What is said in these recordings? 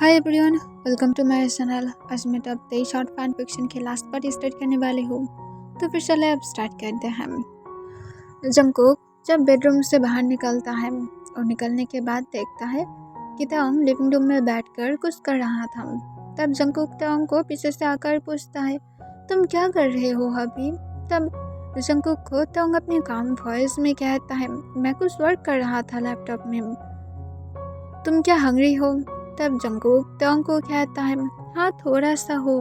Hi everyone, welcome to my channel. आज मैं तो अब शॉर्ट फैन फिक्शन के लास्ट पार्ट स्टार्ट करने वाली हूँ। तो फिर चले अब स्टार्ट करते हैं। जंगकुक जब बेडरूम से बाहर निकलता है और निकलने के बाद देखता है कि ताओंग लिविंग रूम में बैठकर कुछ कर रहा था। तब जंगकुक ताओंग को पीछे से आकर पूछता है, तुम क्या कर रहे हो अभी? तब जंगकुक को ताओंग अपने काम वॉइस में कहता है, मैं कुछ वर्क कर रहा था लैपटॉप में। तुम क्या हंग्री हो? तब जंगकुक ताओंग को कहता है, हाँ थोड़ा सा हो।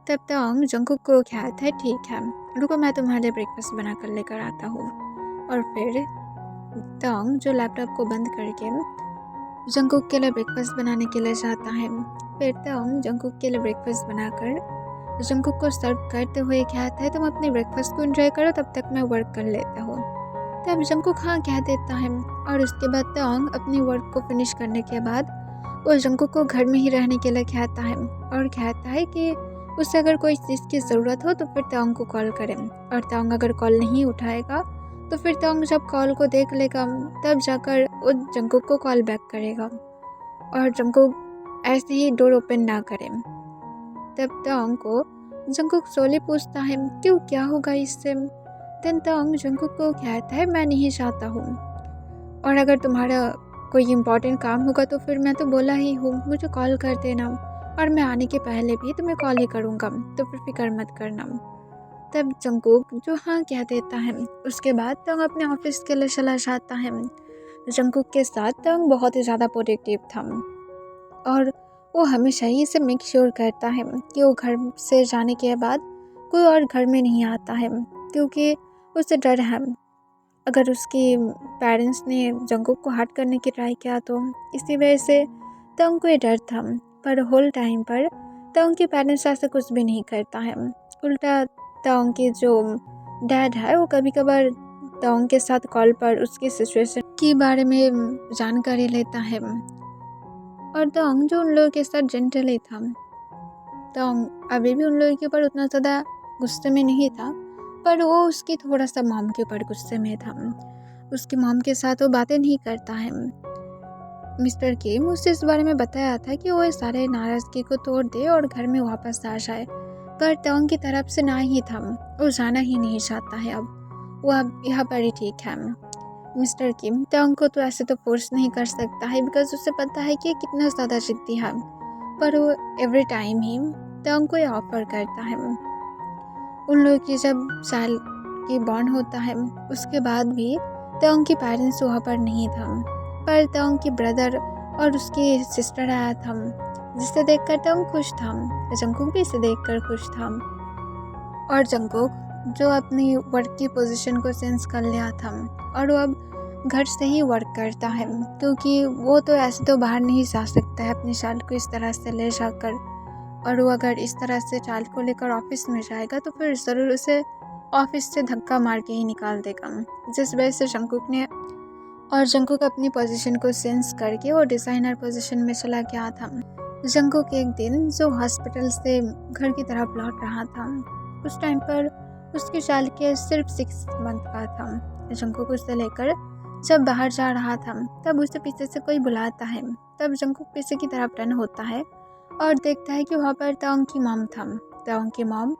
तब ताओंग जंगकुक को कहता है, ठीक है रुको, मैं तुम्हारे लिए ब्रेकफास्ट बना कर लेकर आता हूँ। और फिर ताओंग जो लैपटॉप को बंद करके जंगकुक के लिए ब्रेकफास्ट बनाने के लिए जाता है। फिर ताओंग जंगकुक के लिए ब्रेकफास्ट बनाकर जंगकुक को सर्व करते हुए कहता है, तुम अपने ब्रेकफास्ट को एंजॉय करो, तब तक मैं वर्क कर लेता हूँ। तब जंगकुक हाँ कह देता है और उसके बाद ताओंग अपनी वर्क को फिनिश करने के बाद वो जंगकुक को घर में ही रहने के लिए कहता है और कहता है कि उसे अगर कोई चीज़ की ज़रूरत हो तो फिर ताओंग को कॉल करें। और ताओंग अगर कॉल नहीं उठाएगा तो फिर ताओंग जब कॉल को देख लेगा तब जाकर वो जंगकुक को कॉल बैक करेगा और जंगकुक ऐसे ही डोर ओपन ना करे। तब ताओंग को जंगकुक सोली पूछता है, क्यों, क्या होगा इससे? देन ताओंग जंगकुक को कहता है, मैं नहीं चाहता हूँ, और अगर तुम्हारा कोई इम्पोर्टेंट काम होगा तो फिर मैं तो बोला ही हूँ, मुझे कॉल कर देना, और मैं आने के पहले भी तुम्हें कॉल ही करूँगा, तो फिर फिक्र मत करना। तब जंगकुक जो हाँ कह देता है। उसके बाद ताओंग अपने ऑफिस के लिए चला जाता है। जंगकुक के साथ ताओंग बहुत ही ज़्यादा प्रोटेक्टिव था और वो हमेशा ही इसे मेक श्योर करता है कि वो घर से जाने के बाद कोई और घर में नहीं आता है, क्योंकि उसे डर है अगर उसके पेरेंट्स ने जंगकुक को हर्ट करने की ट्राई किया तो। इसी वजह से ताओंग को ये डर था। पर होल टाइम पर ताओंग के पेरेंट्स ऐसा कुछ भी नहीं करता है। उल्टा ताओंग के जो डैड है वो कभी कभार ताओंग के साथ कॉल पर उसकी सिचुएशन के बारे में जानकारी लेता है। और ताओंग जो उन लोगों के साथ जेंटल ही था। ताओंग अभी भी उन लोगों के ऊपर उतना ज़्यादा गुस्से में नहीं था, पर वो उसकी थोड़ा सा मॉम के ऊपर गुस्से में था। उसकी मॉम के साथ वो बातें नहीं करता है। मिस्टर किम उससे इस बारे में बताया था कि वो इस सारे नाराज़गी को तोड़ दे और घर में वापस आ जाए, पर ताओंग की तरफ से ना ही था, वो जाना ही नहीं चाहता है। अब वो अब यहाँ पर ही ठीक है। मिस्टर किम ताओंग को तो ऐसे तो फोर्स नहीं कर सकता है, बिकॉज उसे पता है कि कितना ज़्यादा जिद्दी है, पर वो एवरी टाइम ही ताओंग को ये ऑफर करता है। उन लोगों की जब साल की बॉन्ड होता है उसके बाद भी ताओंग के पेरेंट्स वहाँ पर नहीं था, पर ताओंग की ब्रदर और उसकी सिस्टर आया था, जिसे देखकर ताओंग खुश था। जंगकुक भी इसे देखकर खुश था और जंगकुक जो अपनी वर्क की पोजीशन को चेंज कर लिया था और वो अब घर से ही वर्क करता है, क्योंकि वो तो ऐसे तो बाहर नहीं जा सकता है अपनी चाइल्ड को इस तरह से ले जाकर, और वो अगर इस तरह से चाइल्ड को लेकर ऑफिस में जाएगा तो फिर ज़रूर उसे ऑफिस से धक्का मार के ही निकाल देगा। जिस वजह से जंगकुक अपनी पोजीशन को चेंज करके वो डिज़ाइनर पोजीशन में चला गया था। जंगकुक एक दिन जो हॉस्पिटल से घर की तरफ लौट रहा था, उस टाइम पर उसकी चाइल्ड के सिर्फ 6 मंथ का था। जंगकुक उसे लेकर जब बाहर जा रहा था तब उसे पीछे से कोई बुलाता है। तब जंगकुक पीछे की तरफ टर्न होता है और देखता है कि वहाँ पर ताओंग की मॉम था। ताओंग की मॉम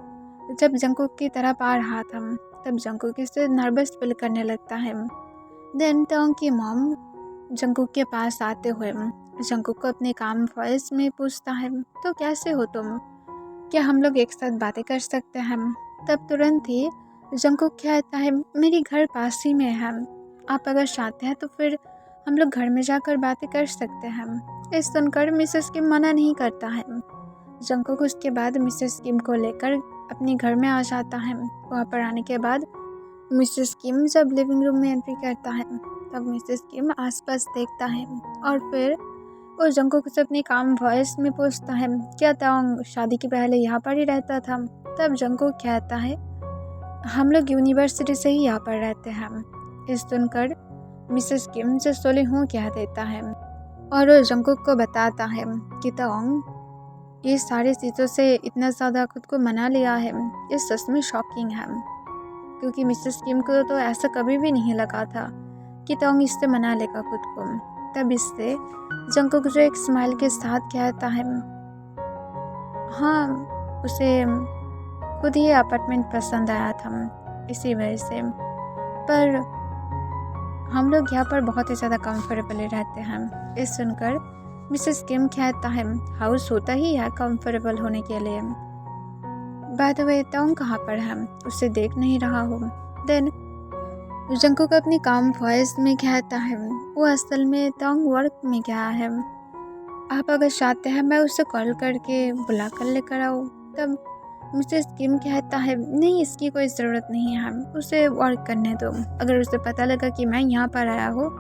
जब जंगकुक की तरफ आ रहा था तब जंगकुक इससे नर्वस फील करने लगता है। देन ताओंग की मॉम जंगकुक के पास आते हुए जंगकुक को अपने काम वॉइस में पूछता है, तो कैसे हो तुम, क्या हम लोग एक साथ बातें कर सकते हैं? तब तुरंत ही जंगकुक कहता है, मेरी घर पास ही में है, आप अगर चाहते हैं तो फिर हम लोग घर में जाकर बातें कर सकते हैं। इस सुनकर मिसेस किम मना नहीं करता है। जंगकुक उसके बाद मिसेस किम को लेकर अपने घर में आ जाता है। वहाँ पर आने के बाद मिसेस किम जब लिविंग रूम में एंट्री करता है तब मिसेस किम आसपास देखता है और फिर वो जंगकुक से अपनी काम वॉइस में पूछता है, क्या ताओंग शादी के पहले यहाँ पर ही रहता था? तब जंगकुक कहता है, हम लोग यूनिवर्सिटी से ही यहाँ पर रहते हैं। इस सुनकर मिसेस किम से सोले हूँ कह देता है और वो जंगकुक को बताता है कि ताओंग ये सारी चीज़ों से इतना ज़्यादा खुद को मना लिया है, ये सच में शॉकिंग है, क्योंकि मिसेस किम को तो ऐसा कभी भी नहीं लगा था कि ताओंग इससे मना लेगा खुद को। तब इससे जंगकुक जो एक स्माइल के साथ कहता है हाँ, उसे खुद ही अपार्टमेंट पसंद आया था इसी वजह से, पर हम लोग यहाँ पर बहुत ही ज़्यादा कंफर्टेबली रहते हैं। ये सुनकर मिसेस किम कहता है हाउस होता ही है कंफर्टेबल होने के लिए। बाय द वे तोंग कहाँ पर है, उसे देख नहीं रहा हूँ। देन जंगकुक अपनी काम वॉइस में कहता है वो असल में तोंग वर्क में गया है, आप अगर चाहते हैं मैं उसे कॉल करके बुला कर लेकर आऊँ। तब मिसेस किम कहता है नहीं, इसकी कोई ज़रूरत नहीं है, उसे वर्क करने दो। अगर उसे पता लगा कि मैं यहाँ पर आया हूँ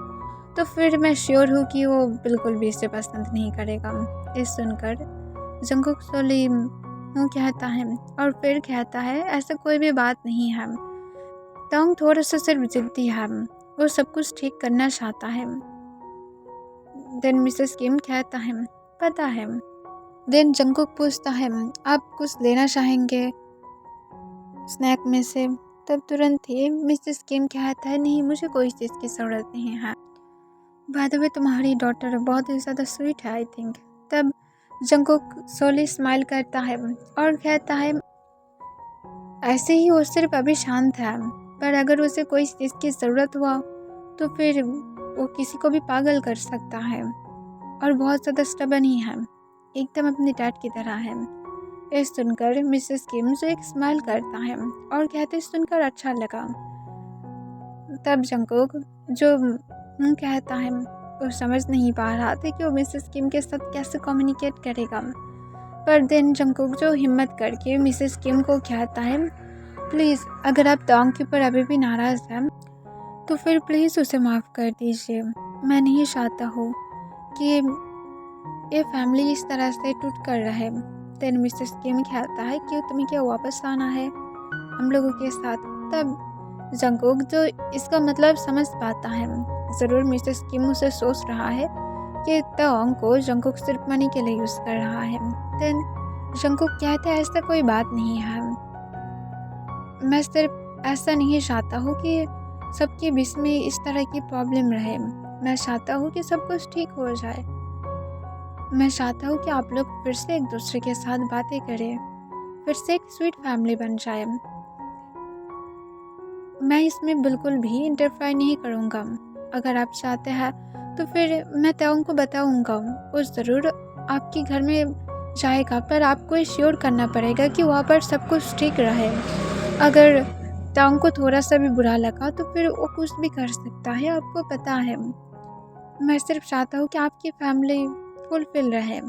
तो फिर मैं श्योर हूँ कि वो बिल्कुल भी इसे पसंद नहीं करेगा। ये सुनकर जंगकुक सोली कहता है और फिर कहता है ऐसा कोई भी बात नहीं है, तोंग थोड़ा सा सिर्फ जिद्दी है, वो सब कुछ ठीक करना चाहता है। देन मिसेस किम कहता है पता है। देन जंगकुक पूछता है आप कुछ लेना चाहेंगे स्नैक में से? तब तुरंत ही मिसेस किम कहता है नहीं, मुझे कोई चीज़ की ज़रूरत नहीं है। बाय द वे तुम्हारी डॉटर बहुत ही ज़्यादा स्वीट है आई थिंक। तब जंगकुक सोली स्माइल करता है और कहता है ऐसे ही वो सिर्फ अभी शांत है, पर अगर उसे कोई चीज़ की ज़रूरत हुआ तो फिर वो किसी को भी पागल कर सकता है, और बहुत ज़्यादा स्टबर्न ही है, एकदम अपने डैड की तरह है। ये सुनकर मिसेस किम जो एक स्माइल करता है और कहते सुनकर अच्छा लगा। तब जंगकुक जो कहता है वो समझ नहीं पा रहा था कि वो मिसेस किम के साथ कैसे कम्युनिकेट करेगा, पर देन जंगकुक जो हिम्मत करके मिसेस किम को कहता है प्लीज़ अगर आप तोंग के ऊपर अभी भी नाराज़ हैं तो फिर प्लीज़ उसे माफ़ कर दीजिए। मैं नहीं चाहता हूँ कि ये फैमिली इस तरह से टूट कर रहे। देन मिसेस किम कहता है कि तुम्हें क्या वापस आना है हम लोगों के साथ? तब जंगकुक जो इसका मतलब समझ पाता है, ज़रूर मिसेस किम उसे सोच रहा है कि तोंग को जंगकुक सिर्फ मनी के लिए यूज़ कर रहा है। देन जंगकुक कहता है ऐसा कोई बात नहीं है, मैं सिर्फ ऐसा नहीं चाहता हूँ कि सबके बीच में इस तरह की प्रॉब्लम रहे। मैं चाहता हूँ कि सब कुछ ठीक हो जाए, मैं चाहता हूँ कि आप लोग फिर से एक दूसरे के साथ बातें करें, फिर से एक स्वीट फैमिली बन जाए। मैं इसमें बिल्कुल भी इंटरफेयर नहीं करूँगा। अगर आप चाहते हैं तो फिर मैं तोंग को बताऊँगा, वो ज़रूर आपके घर में जाएगा, पर आपको श्योर करना पड़ेगा कि वहाँ पर सब कुछ ठीक रहे। अगर तोंग को थोड़ा सा भी बुरा लगा तो फिर वो कुछ भी कर सकता है, आपको पता है। मैं सिर्फ चाहता हूँ कि आपकी फैमिली फुलफिल रहे।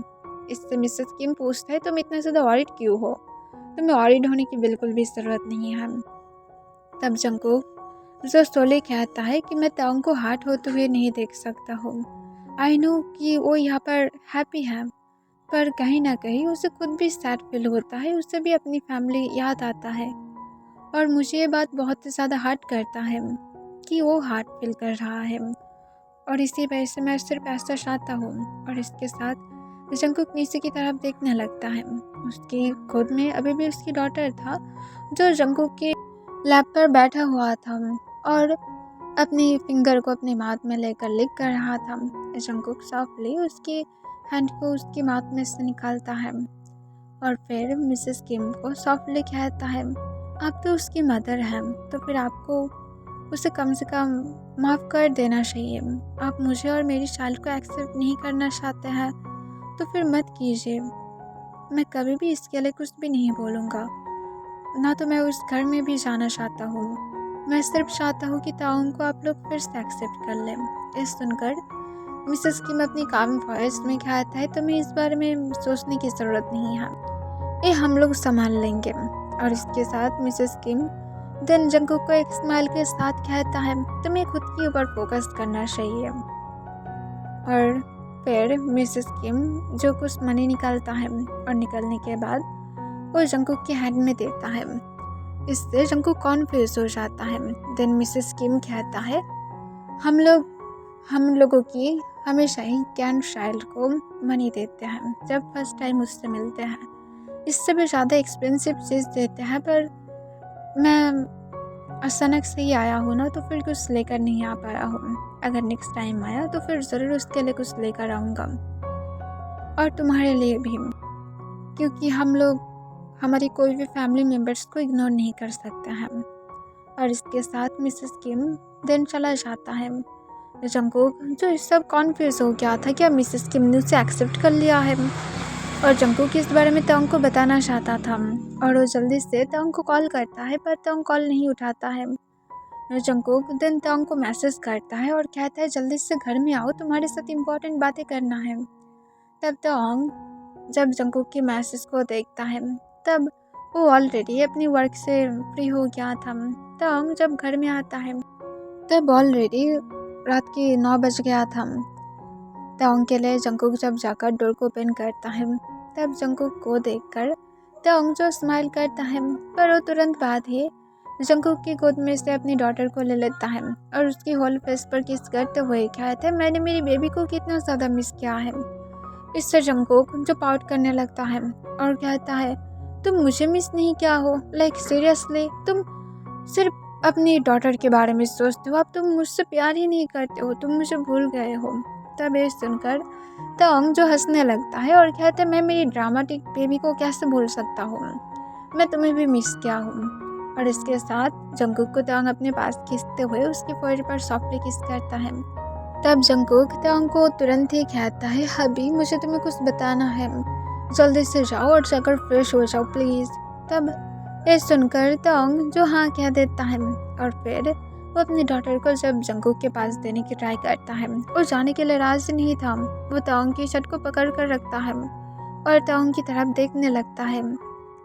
इससे मिसेस किम पूछता है तुम इतना ज़्यादा वॉरिड क्यों हो? तुम्हें वॉरिड होने की बिल्कुल भी ज़रूरत नहीं है। तब जंगकुक जो सोली कहता है कि मैं तोंग को हार्ट होते हुए नहीं देख सकता हूँ। आई नो कि वो यहाँ पर हैप्पी है, पर कहीं ना कहीं उसे खुद भी सैड फील होता है, उसे भी अपनी फैमिली याद आता है, और मुझे ये बात बहुत ही ज़्यादा हर्ट करता है कि वो हार्ट फील कर रहा है, और इसी वजह से मैं सिर्फ ऐसा चाहता हूँ। और इसके साथ जंगकुक नीचे की तरफ देखने लगता है। उसकी गोद में अभी भी उसकी डॉटर था जो जंगकुक के लैप पर बैठा हुआ था और अपनी फिंगर को अपनी माउथ में लेकर लिख कर रहा था। जंगकुक सॉफ्टली उसकी हैंड को उसकी माउथ में से निकालता है और फिर मिसेस किम को सॉफ्टली कहता है आप तो उसकी मदर हैं, तो फिर आपको उसे कम से कम माफ़ कर देना चाहिए। आप मुझे और मेरी चाइल्ड को एक्सेप्ट नहीं करना चाहते हैं तो फिर मत कीजिए। मैं कभी भी इसके लिए कुछ भी नहीं बोलूँगा, ना तो मैं उस घर में भी जाना चाहता हूँ। मैं सिर्फ चाहता हूँ कि तोंग को आप लोग फिर से एक्सेप्ट कर लें। ये सुनकर मिसेस किम अपनी काम वॉइस में कहता है तुम्हें इस बारे में सोचने की ज़रूरत नहीं है, ये हम लोग संभाल लेंगे। और इसके साथ मिसेस किम देन जंगकुक को एक स्माइल के साथ कहता है तुम्हें खुद के ऊपर फोकस करना चाहिए। और फिर मिसेस किम जो कुछ मनी निकालता है और निकलने के बाद वो जंगकुक के हैंड में देता है। इससे जंगकुक कॉन्फ्यूज हो जाता है। देन मिसेस किम कहता है हम लोगों की हमेशा ही कैन चाइल्ड को मनी देते हैं जब फर्स्ट टाइम उससे मिलते हैं, इससे भी ज़्यादा एक्सपेंसिव चीज़ देते हैं, पर मैं अचानक से ही आया हो ना, तो फिर कुछ लेकर नहीं आ पाया हूँ। अगर नेक्स्ट टाइम आया तो फिर ज़रूर उसके लिए कुछ लेकर आऊँगा, और तुम्हारे लिए भी, क्योंकि हम लोग हमारी कोई भी फैमिली मेम्बर्स को इग्नोर नहीं कर सकते हैं। और इसके साथ मिसेस किम दिन चला जाता है। जंगकुक जो इस सब कॉन्फ्यूज हो गया था कि अब मिसेस किम ने उसे एक्सेप्ट कर लिया है, और जंगकुक इस बारे में तोंग को बताना चाहता था, और वो जल्दी से तोंग को कॉल करता है, पर तोंग कॉल नहीं उठाता है। जंगकुक दिन तोंग को मैसेज करता है और कहता है जल्दी से घर में आओ, तुम्हारे साथ इम्पोर्टेंट बातें करना है। तब तोंग जब जंगकुक के मैसेज को देखता है, तब वो ऑलरेडी अपनी वर्क से फ्री हो गया था। तोंग जब घर में आता है तब ऑलरेडी रात के 9 बज गया था। तोंग के लिए जंगकुक जब जाकर डोर को ओपन करता है, तब जंगकुक को देखकर तोंग जो स्माइल करता है, पर वो तुरंत बाद ही जंगकुक की गोद में से अपनी डॉटर को ले लेता है और उसकी होल फेस पर किस करते हुए कहता है, मैंने मेरी बेबी को कितना ज़्यादा मिस किया है। इससे जंगकुक जो पाउट करने लगता है और कहता है, तुम मुझे मिस नहीं किया हो, लाइक सीरियसली, तुम सिर्फ अपनी डॉटर के बारे में सोचते हो, अब तुम मुझसे प्यार ही नहीं करते हो, तुम मुझे भूल गए हो। तब ये सुनकर तोंग जो हंसने लगता है और कहता है, मैं मेरी ड्रामेटिक बेबी को कैसे भूल सकता हूँ, मैं तुम्हें भी मिस किया हूँ। और इसके साथ जंगकुक को तोंग अपने पास खींचते हुए उसके फोrehead पर सॉफ्टली किस करता है। तब जंगकुक तोंग को तुरंत ही कहता है, हबी मुझे तुम्हें कुछ बताना है, जल्दी से जाओ और जाकर फ्रेश हो जाओ प्लीज़। तब ये सुनकर तोंग जो हाँ कह देता है, और फिर वो अपनी डॉटर को जब जंगकुक के पास देने की ट्राई करता है, वो जाने के लिए राजी नहीं था। वो तोंग की शर्ट को पकड़ कर रखता है और तोंग की तरफ देखने लगता है।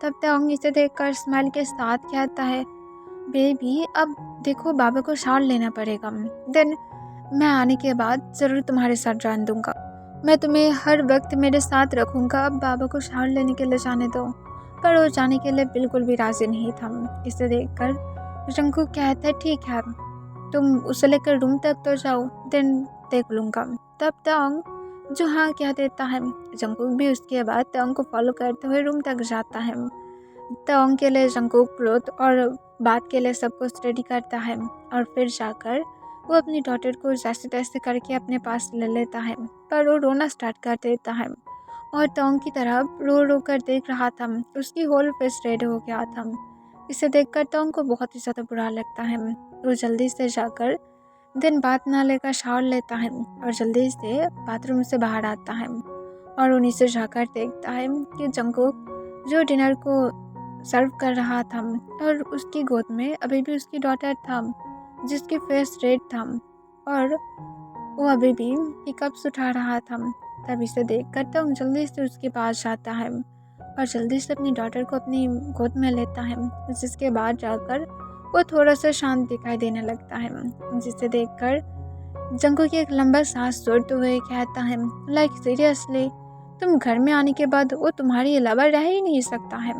तब तोंग इसे देखकर स्माइल के साथ कहता है, बेबी अब देखो, बाबा को शावर लेना पड़ेगा, देन मैं आने के बाद ज़रूर तुम्हारे साथ जान दूंगा, मैं तुम्हें हर वक्त मेरे साथ रखूंगा, अब बाबा को शावर लेने के लिए जाने दो। पर वो जाने के लिए बिल्कुल भी राजी नहीं था। इसे देखकर जंगकुक कहता है, ठीक है, तुम उसे लेकर रूम तक तो जाओ, देन देख लूँगा। तब तोंग जो हाँ कह देता है। जंगकुक भी उसके बाद तोंग को फॉलो करते हुए रूम तक जाता है। तोंग के लिए जंगकुक क्लोथ और बात के लिए सब कुछ रेडी करता है, और फिर जाकर वो अपनी डॉटर को जैसे तैसे करके अपने पास ले लेता है, पर वो रोना स्टार्ट कर देता है और तोंग की तरफ रो रो कर देख रहा था। उसकी होल फेस रेड हो गया था। इसे देखकर तोंग को बहुत ही ज़्यादा बुरा लगता है। वो जल्दी से जाकर दिन बात ना लेकर शावर लेता है और जल्दी से बाथरूम से बाहर आता है, और उन्हीं से जाकर देखता है कि जंगकुक जो डिनर को सर्व कर रहा था, और उसकी गोद में अभी भी उसकी डॉटर था जिसकी फेस रेड था, और वो अभी भी हिकअप्स उठा रहा था। तब इसे देखकर तोंग जल्दी से उसके पास जाता है और जल्दी से अपनी डॉटर को अपनी गोद में लेता है, जिसके बाद जाकर वो थोड़ा सा शांत दिखाई देने लगता है। जिसे देखकर जंगकुक एक लंबा सांस छोड़ते हुए कहता है, लाइक सीरियसली, तुम घर में आने के बाद वो तुम्हारे अलावा रह ही नहीं सकता है,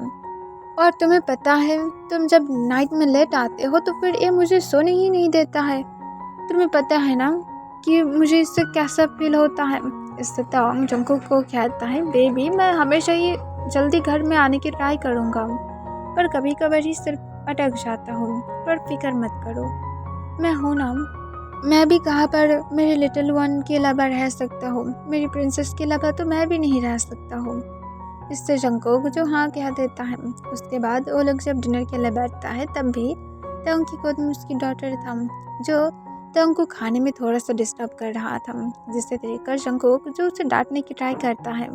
और तुम्हें पता है तुम जब नाइट में लेट आते हो तो फिर ये मुझे सोने ही नहीं देता है, तुम्हें पता है ना कि मुझे इससे कैसा फील होता है। इससे तोंग जंगकुक को कहता है, बेबी मैं हमेशा ही जल्दी घर में आने की ट्राई करूँगा, पर कभी कभार ही सिर्फ अटक जाता हूँ, पर फिक्र मत करो, मैं हूँ ना, मैं भी कहाँ पर मेरे लिटिल वन के अलावा रह सकता हूँ, मेरी प्रिंसेस के अलावा तो मैं भी नहीं रह सकता हूँ। इससे जंगकुक जो हाँ कह देता है। उसके बाद वो लोग जब डिनर के लिए बैठता है, तब भी तोंग की गोद में उसकी डॉटर था जो तोंग को खाने में थोड़ा सा डिस्टर्ब कर रहा था, जिसे देखकर जंगकुक जो उसे डांटने की ट्राई करता है,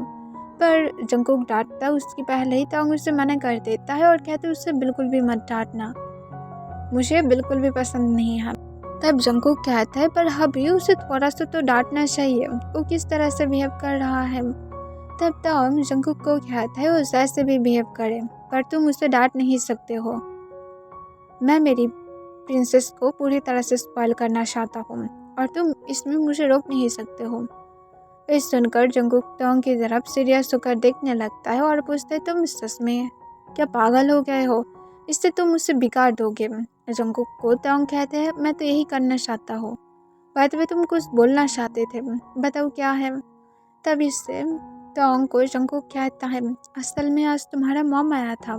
पर जंगकुक डांटता उसकी पहले ही तोंग उसे मना कर देता है और कहते उससे बिल्कुल भी मत डांटना, मुझे बिल्कुल भी पसंद नहीं है। तब जंगकुक कहता है, पर हबी उसे थोड़ा सा तो डांटना चाहिए, वो किस तरह से बिहेव कर रहा है। तब तोंग जंगकुक को कहता है, वो जैसे भी बिहेव करे, पर तुम उसे डांट नहीं सकते हो, मैं मेरी प्रिंसेस को पूरी तरह से स्पॉइल करना चाहता हूँ और तुम इसमें मुझे रोक नहीं सकते हो। इस सुनकर जंगकुक तोंग की तरफ सीरियस होकर देखने लगता है और पूछता है, तुम सच में क्या पागल हो गए हो, इससे तुम मुझसे बिगाड़ दोगे। जंगकुक को तोंग कहते हैं, मैं तो यही करना चाहता हूँ, बात में तुम कुछ बोलना चाहते थे, बताओ क्या है। तब इससे तोंग को जंगकुक कहता है, असल में आज तुम्हारा मॉम आया था,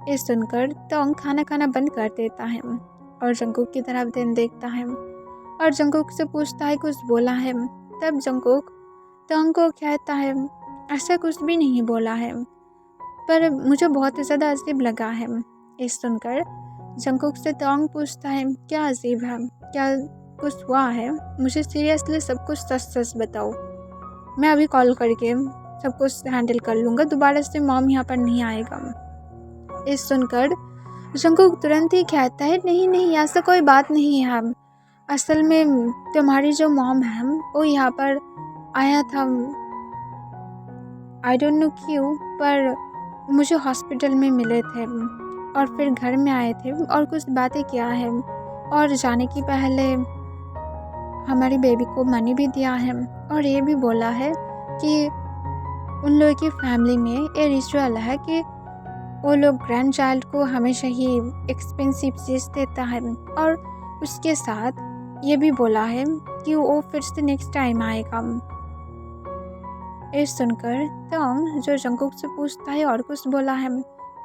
ये सुनकर तोंग खाना खाना बंद कर देता है और जंगकुक की तरफ दिन देखता है और जंगकुक से पूछता है कुछ बोला है। तब जंगकुक तोंग को कहता है ऐसा कुछ भी नहीं बोला है, पर मुझे बहुत ही ज़्यादा अजीब लगा है। ये सुनकर जंगकुक से तोंग पूछता है क्या अजीब है, क्या कुछ हुआ है, मुझे सीरियसली सब कुछ सच सच बताओ। मैं अभी कॉल करके सब कुछ हैंडल कर लूँगा, दोबारा से मॉम यहाँ पर नहीं आएगा। ये सुनकर जंगकुक तुरंत ही कहता है नहीं नहीं ऐसा कोई बात नहीं है, असल में तुम्हारी जो मॉम है वो यहाँ पर आया था, आई डोंट नो क्यों, पर मुझे हॉस्पिटल में मिले थे और फिर घर में आए थे और कुछ बातें किया है और जाने की पहले हमारी बेबी को मनी भी दिया है और ये भी बोला है कि उन लोगों की फैमिली में ये रिचुअल है कि वो लोग ग्रैंड चाइल्ड को हमेशा ही एक्सपेंसिव चीज़ देता है और उसके साथ ये भी बोला है कि वो फिर से नेक्स्ट टाइम आएगा। ये सुनकर तोंग जो जंगकुक से पूछता है और कुछ बोला है।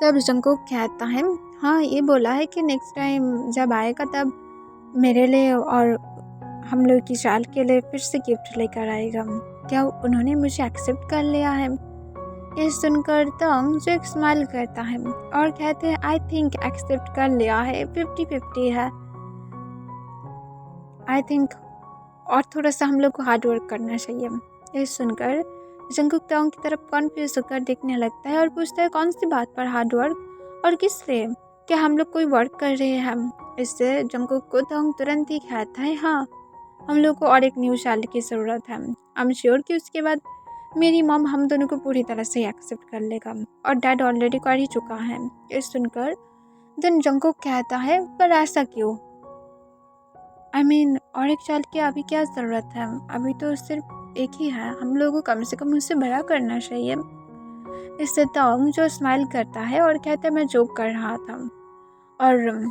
तब जंगकुक कहता है हाँ ये बोला है कि नेक्स्ट टाइम जब आएगा तब मेरे लिए और हम लोग की चाइल्ड के लिए फिर से गिफ्ट लेकर आएगा। क्या उन्होंने मुझे एक्सेप्ट कर लिया है? ये सुनकर तोंग जो एक स्माइल करता है और कहते हैं आई थिंक एक्सेप्ट कर लिया है, 50-50 है आई थिंक, और थोड़ा सा हम लोग को हार्ड वर्क करना चाहिए। ये सुनकर जंगकुक तोंग की तरफ कॉन्फ्यूज होकर देखने लगता है और पूछता है कौन सी बात पर हार्ड वर्क और किस लिए, क्या हम लोग कोई वर्क कर रहे हैं? इससे जंगकुक को तोंग तुरंत ही कहता है हाँ हम लोग को और एक न्यू चाइल्ड की ज़रूरत है, आई एम श्योर कि उसके बाद मेरी मॉम हम दोनों को पूरी तरह से एक्सेप्ट कर लेगा और डैड ऑलरेडी कर ही चुका है। ये सुनकर देन जंगकुक कहता है पर ऐसा क्यों, आई मीन और एक चाइल्ड की अभी क्या ज़रूरत है, अभी तो सिर्फ एक ही है, हम लोगों को कम से कम उससे बड़ा करना चाहिए। इससे तोंग जो स्माइल करता है और कहता है मैं जोक कर रहा था और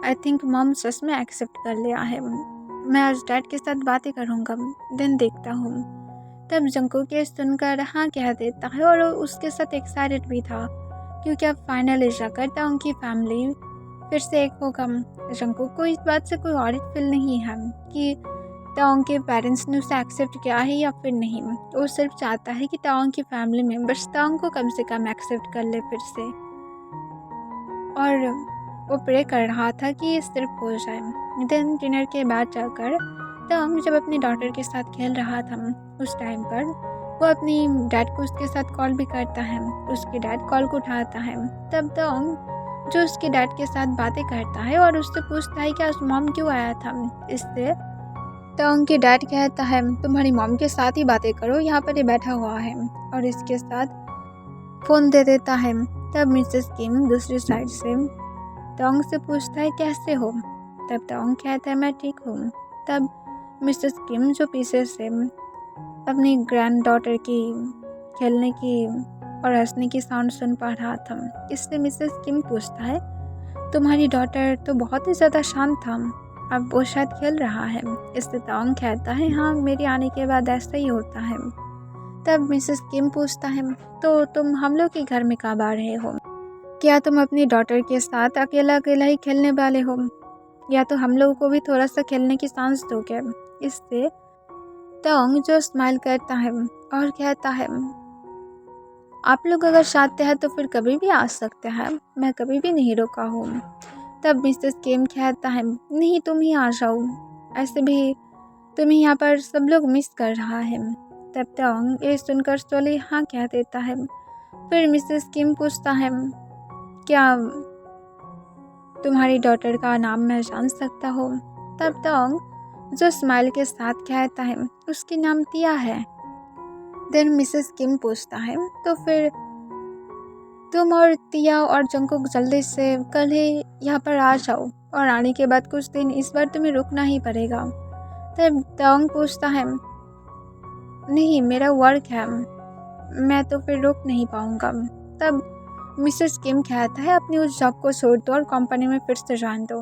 आई थिंक मॉम सच में एक्सेप्ट कर लिया है, मैं आज डैड के साथ बातें करूँगा, दिन देखता हूँ। तब जंगकुक ये सुनकर हाँ कह देता है और उसके साथ एक्साइटेड भी था क्योंकि अब फाइनली जाकर तोंग की फैमिली फिर से एक होगा। जंगकुक को इस बात से कोई ऑडिट फील नहीं है कि तोंग के पेरेंट्स ने उसे एक्सेप्ट किया है या फिर नहीं, वो सिर्फ चाहता है कि तोंग की फैमिली मेम्बर्स तोंग को कम से कम एक्सेप्ट कर ले फिर से, और वो प्रे कर रहा था कि ये सिर्फ हो जाए। दिन डिनर के बाद जाकर तोंग जब अपनी डॉटर के साथ खेल रहा था उस टाइम पर वो अपनी डैड को उसके साथ कॉल भी करता है, उसके डैड कॉल को उठाता है। तब तोंग जो उसके डैड के साथ बातें करता है और उससे पूछता है कि आज मॉम क्यों आया था। इससे तोंग के डैड कहता है तुम्हारी मॉम के साथ ही बातें करो, यहाँ पर ये बैठा हुआ है, और इसके साथ फ़ोन दे देता है। तब मिसेस किम दूसरी साइड से तोंग से पूछता है कैसे हो। तब तोंग कहता है मैं ठीक हूँ। तब मिसेस किम जो पीछे से अपनी ग्रैंड डॉटर की खेलने की और हंसने की साउंड सुन पा रहा था, इससे मिसेस किम पूछता है तुम्हारी डॉटर तो बहुत ही ज़्यादा शांत था, अब वो शायद खेल रहा है। इससे तोंग कहता है हाँ मेरे आने के बाद ऐसा ही होता है। तब मिसेस किम पूछता है तो तुम हम लोग के घर में कब आ रहे हो, क्या तुम अपनी डॉटर के साथ अकेला अकेला ही खेलने वाले हो या तो हम लोगों को भी थोड़ा सा खेलने की चांस दोगे। इससे तोंग जो स्माइल करता है और कहता है आप लोग अगर चाहते हैं तो फिर कभी भी आ सकते हैं, मैं कभी भी नहीं रोका हूँ। तब मिसेस किम कहता है नहीं तुम ही आ जाओ, ऐसे भी तुम्हें यहाँ पर सब लोग मिस कर रहा है। तब तोंग ये सुनकर सोली हाँ कह देता है। फिर मिसेस किम पूछता है क्या तुम्हारी डॉटर का नाम मैं जान सकता हूँ। तब तोंग जो स्माइल के साथ कहता है उसकी नाम तिया है। देन मिसेस किम पूछता है तो फिर तुम और तिया और जंगकुक जल्दी से कल ही यहाँ पर आ जाओ और आने के बाद कुछ दिन इस बार तुम्हें रुकना ही पड़ेगा। तब तोंग पूछता है नहीं मेरा वर्क है, मैं तो फिर रुक नहीं पाऊँगा। तब मिसेस किम कहता है अपनी उस जॉब को छोड़ दो और कंपनी में फिर से ज्वाइन दो,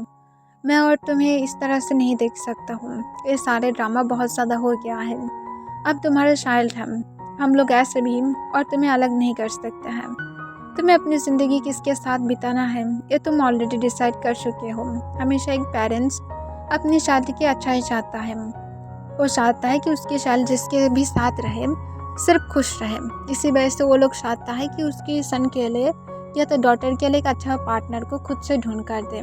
मैं और तुम्हें इस तरह से नहीं देख सकता हूँ, ये सारे ड्रामा बहुत ज़्यादा हो गया है, अब तुम्हारा चाइल्ड है, हम लोग ऐसे भी और तुम्हें अलग नहीं कर सकते हैं। तुम्हें अपनी ज़िंदगी किसके साथ बिताना है ये तुम ऑलरेडी डिसाइड कर चुके हो। हमेशा एक पेरेंट्स अपनी शादी की अच्छा ही चाहता है। वो चाहता है कि उसकी चाइल्ड जिसके भी साथ रहे सिर्फ खुश रहे। इसी वजह से वो लोग चाहता है कि उसकी सन के लिए या तो डॉटर के लिए एक अच्छा पार्टनर को खुद से ढूंढ कर दे।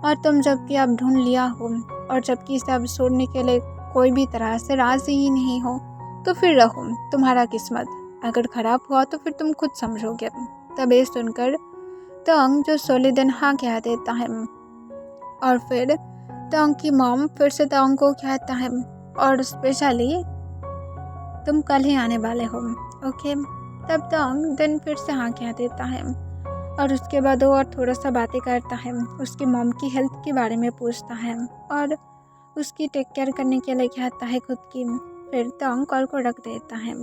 और तुम जबकि अब ढूंढ लिया हो और जबकि इसे अब छोड़ने के लिए कोई भी तरह से राजी ही नहीं हो, तो फिर रहो, तुम्हारा किस्मत अगर ख़राब हुआ तो फिर तुम खुद समझोगे। तब ये सुनकर तंग जो सोलिदन हाँ कह देता है और फिर तंग की मॉम फिर से तंग को कहता है और स्पेशली तुम कल ही आने वाले हो, ओके। तब तंग दिन फिर से हाँ कह देता है और उसके बाद वो और थोड़ा सा बातें करता है, उसकी मॉम की हेल्थ के बारे में पूछता है और उसकी टेक केयर करने के लिए कहता है खुद की। फिर तंग कॉल को रख देता है।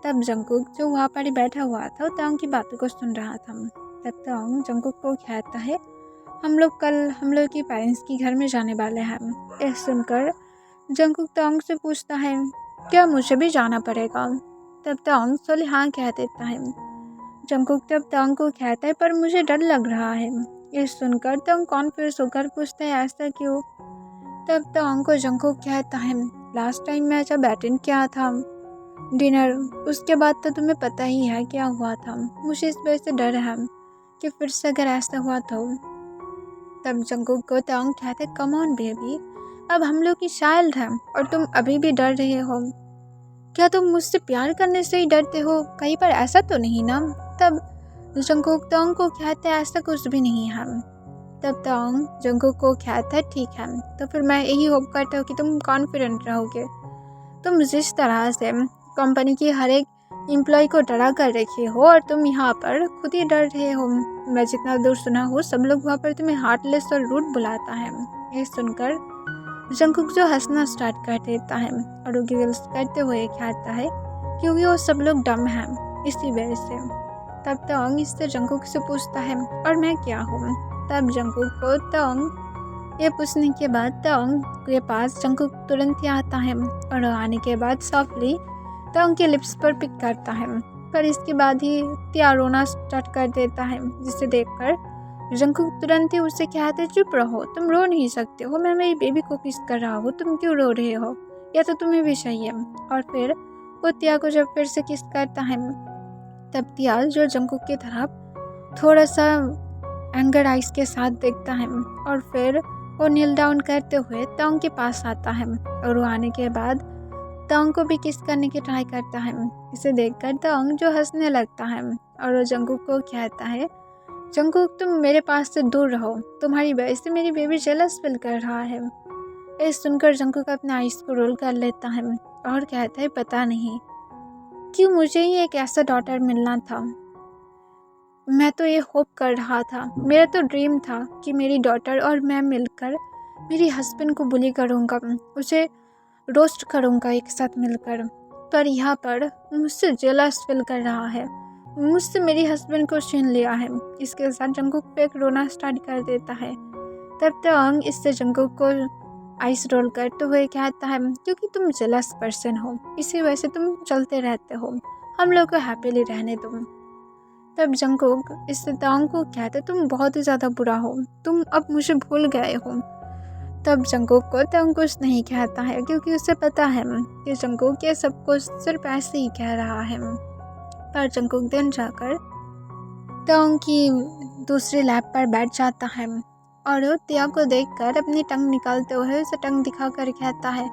तब जंकुक जो वहाँ पर ही बैठा हुआ था वो तंग की बातों को सुन रहा था। तब तंग जंकुक को कहता है हम लोग कल हम लोग के पेरेंट्स के घर में जाने वाले हैं। यह सुनकर जंकुक तंग से पूछता है क्या मुझे भी जाना पड़ेगा। तब तंग सोली हाँ कह देता है। जंकुक तब तंग को कहता है पर मुझे डर लग रहा है। ये सुनकर तंग कॉन्फ्यूज होकर पूछता है ऐसा क्यों। तब तंग को जंकुक कहता है लास्ट टाइम मैं जब अटेंड किया था डिनर, उसके बाद तो तुम्हें पता ही है क्या हुआ था। मुझे इस वजह से डर है कि फिर से अगर ऐसा हुआ तो। तब जंकुक को तंग कहते कम ऑन बेबी, अब हम लोग की चाइल्ड है और तुम अभी भी डर रहे हो। क्या तुम मुझसे प्यार करने से ही डरते हो, कहीं पर ऐसा तो नहीं ना। तब जंकुक तंग को कहते ऐसा कुछ भी नहीं है। तब तंग जंकुक को कहता है ठीक है, तो फिर मैं यही होप करता हूँ कि तुम कॉन्फिडेंट रहोगे। तुम जिस तरह से कंपनी की हर एक एम्प्लॉय को डरा कर रखे हो और तुम यहाँ पर खुद ही डर रहे हो। मैं जितना दूर सुना हूँ सब लोग वहाँ पर तुम्हें हार्टलेस और रूड बुलाता है। ये सुनकर जंकुक जो हंसना स्टार्ट कर देता है और वो गिगल्स करते हुए कहता है क्योंकि वो सब लोग डम हैं इसी वजह से। तब तंग इससे जंकुक से पूछता है और मैं क्या हूँ। तब जंकुक को तंग ये पूछने के बाद तंग के पास जंकुक तुरंत ही आता है और आने के बाद सॉफ्टली तंग के लिप्स पर पिक करता है। पर इसके बाद ही त्या रोना स्टार्ट कर देता है, जिसे देखकर जंकुक तुरंत ही उससे कहते चुप रहो, तुम रो नहीं सकते हो, मैं मेरी बेबी को किस कर रहा हूँ, तुम क्यों रो रहे हो, या तो तुम्हें भी चाहिए। और फिर वो त्या को जब फिर से किस करता है तब त्या जो जंकुक की तरफ थोड़ा सा एंगर आइस के साथ देखता है और फिर वो नील डाउन करते हुए तंग के पास आता है और वो आने के बाद तंग को भी किस करने की ट्राई करता है। इसे देखकर तंग जो हंसने लगता है और वो जंकुक को कहता है जंकुक तुम मेरे पास से दूर रहो, तुम्हारी वजह से मेरी बेबी जेलस फील कर रहा है। ये सुनकर जंकुक अपने आइस को रोल कर लेता है और कहता है पता नहीं क्यों मुझे ही एक ऐसा डॉटर मिलना था। मैं तो ये होप कर रहा था, मेरा तो ड्रीम था कि मेरी डॉटर और मैं मिलकर मेरी हस्बैंड को बुली करूँगा, उसे रोस्ट करूँगा एक साथ मिलकर। पर यहाँ पर मुझसे जेलस फील कर रहा है, मुझसे मेरी हस्बैंड को छीन लिया है। इसके साथ जंकुक पे एक रोना स्टार्ट कर देता है। तब तक इससे जंकुक को आइस रोल करते हुए कहता है क्योंकि तुम जेलस पर्सन हो, इसी वजह से तुम चलते रहते हो, हम लोग को हैप्पीली रहने दो। तब जंकुक इससे तंग को कहते तुम बहुत ही ज़्यादा बुरा हो, तुम अब मुझे भूल गए हो। तब जंकुक को तंग कुछ नहीं कहता है क्योंकि उसे पता है कि जंकुक ये सब कुछ सिर्फ ऐसे ही कह रहा है। पर जंकुक दिन जाकर तंग की दूसरी लैब पर बैठ जाता है और वो त्या को देखकर अपनी टंग निकालते हुए उसे टंग दिखाकर कहता है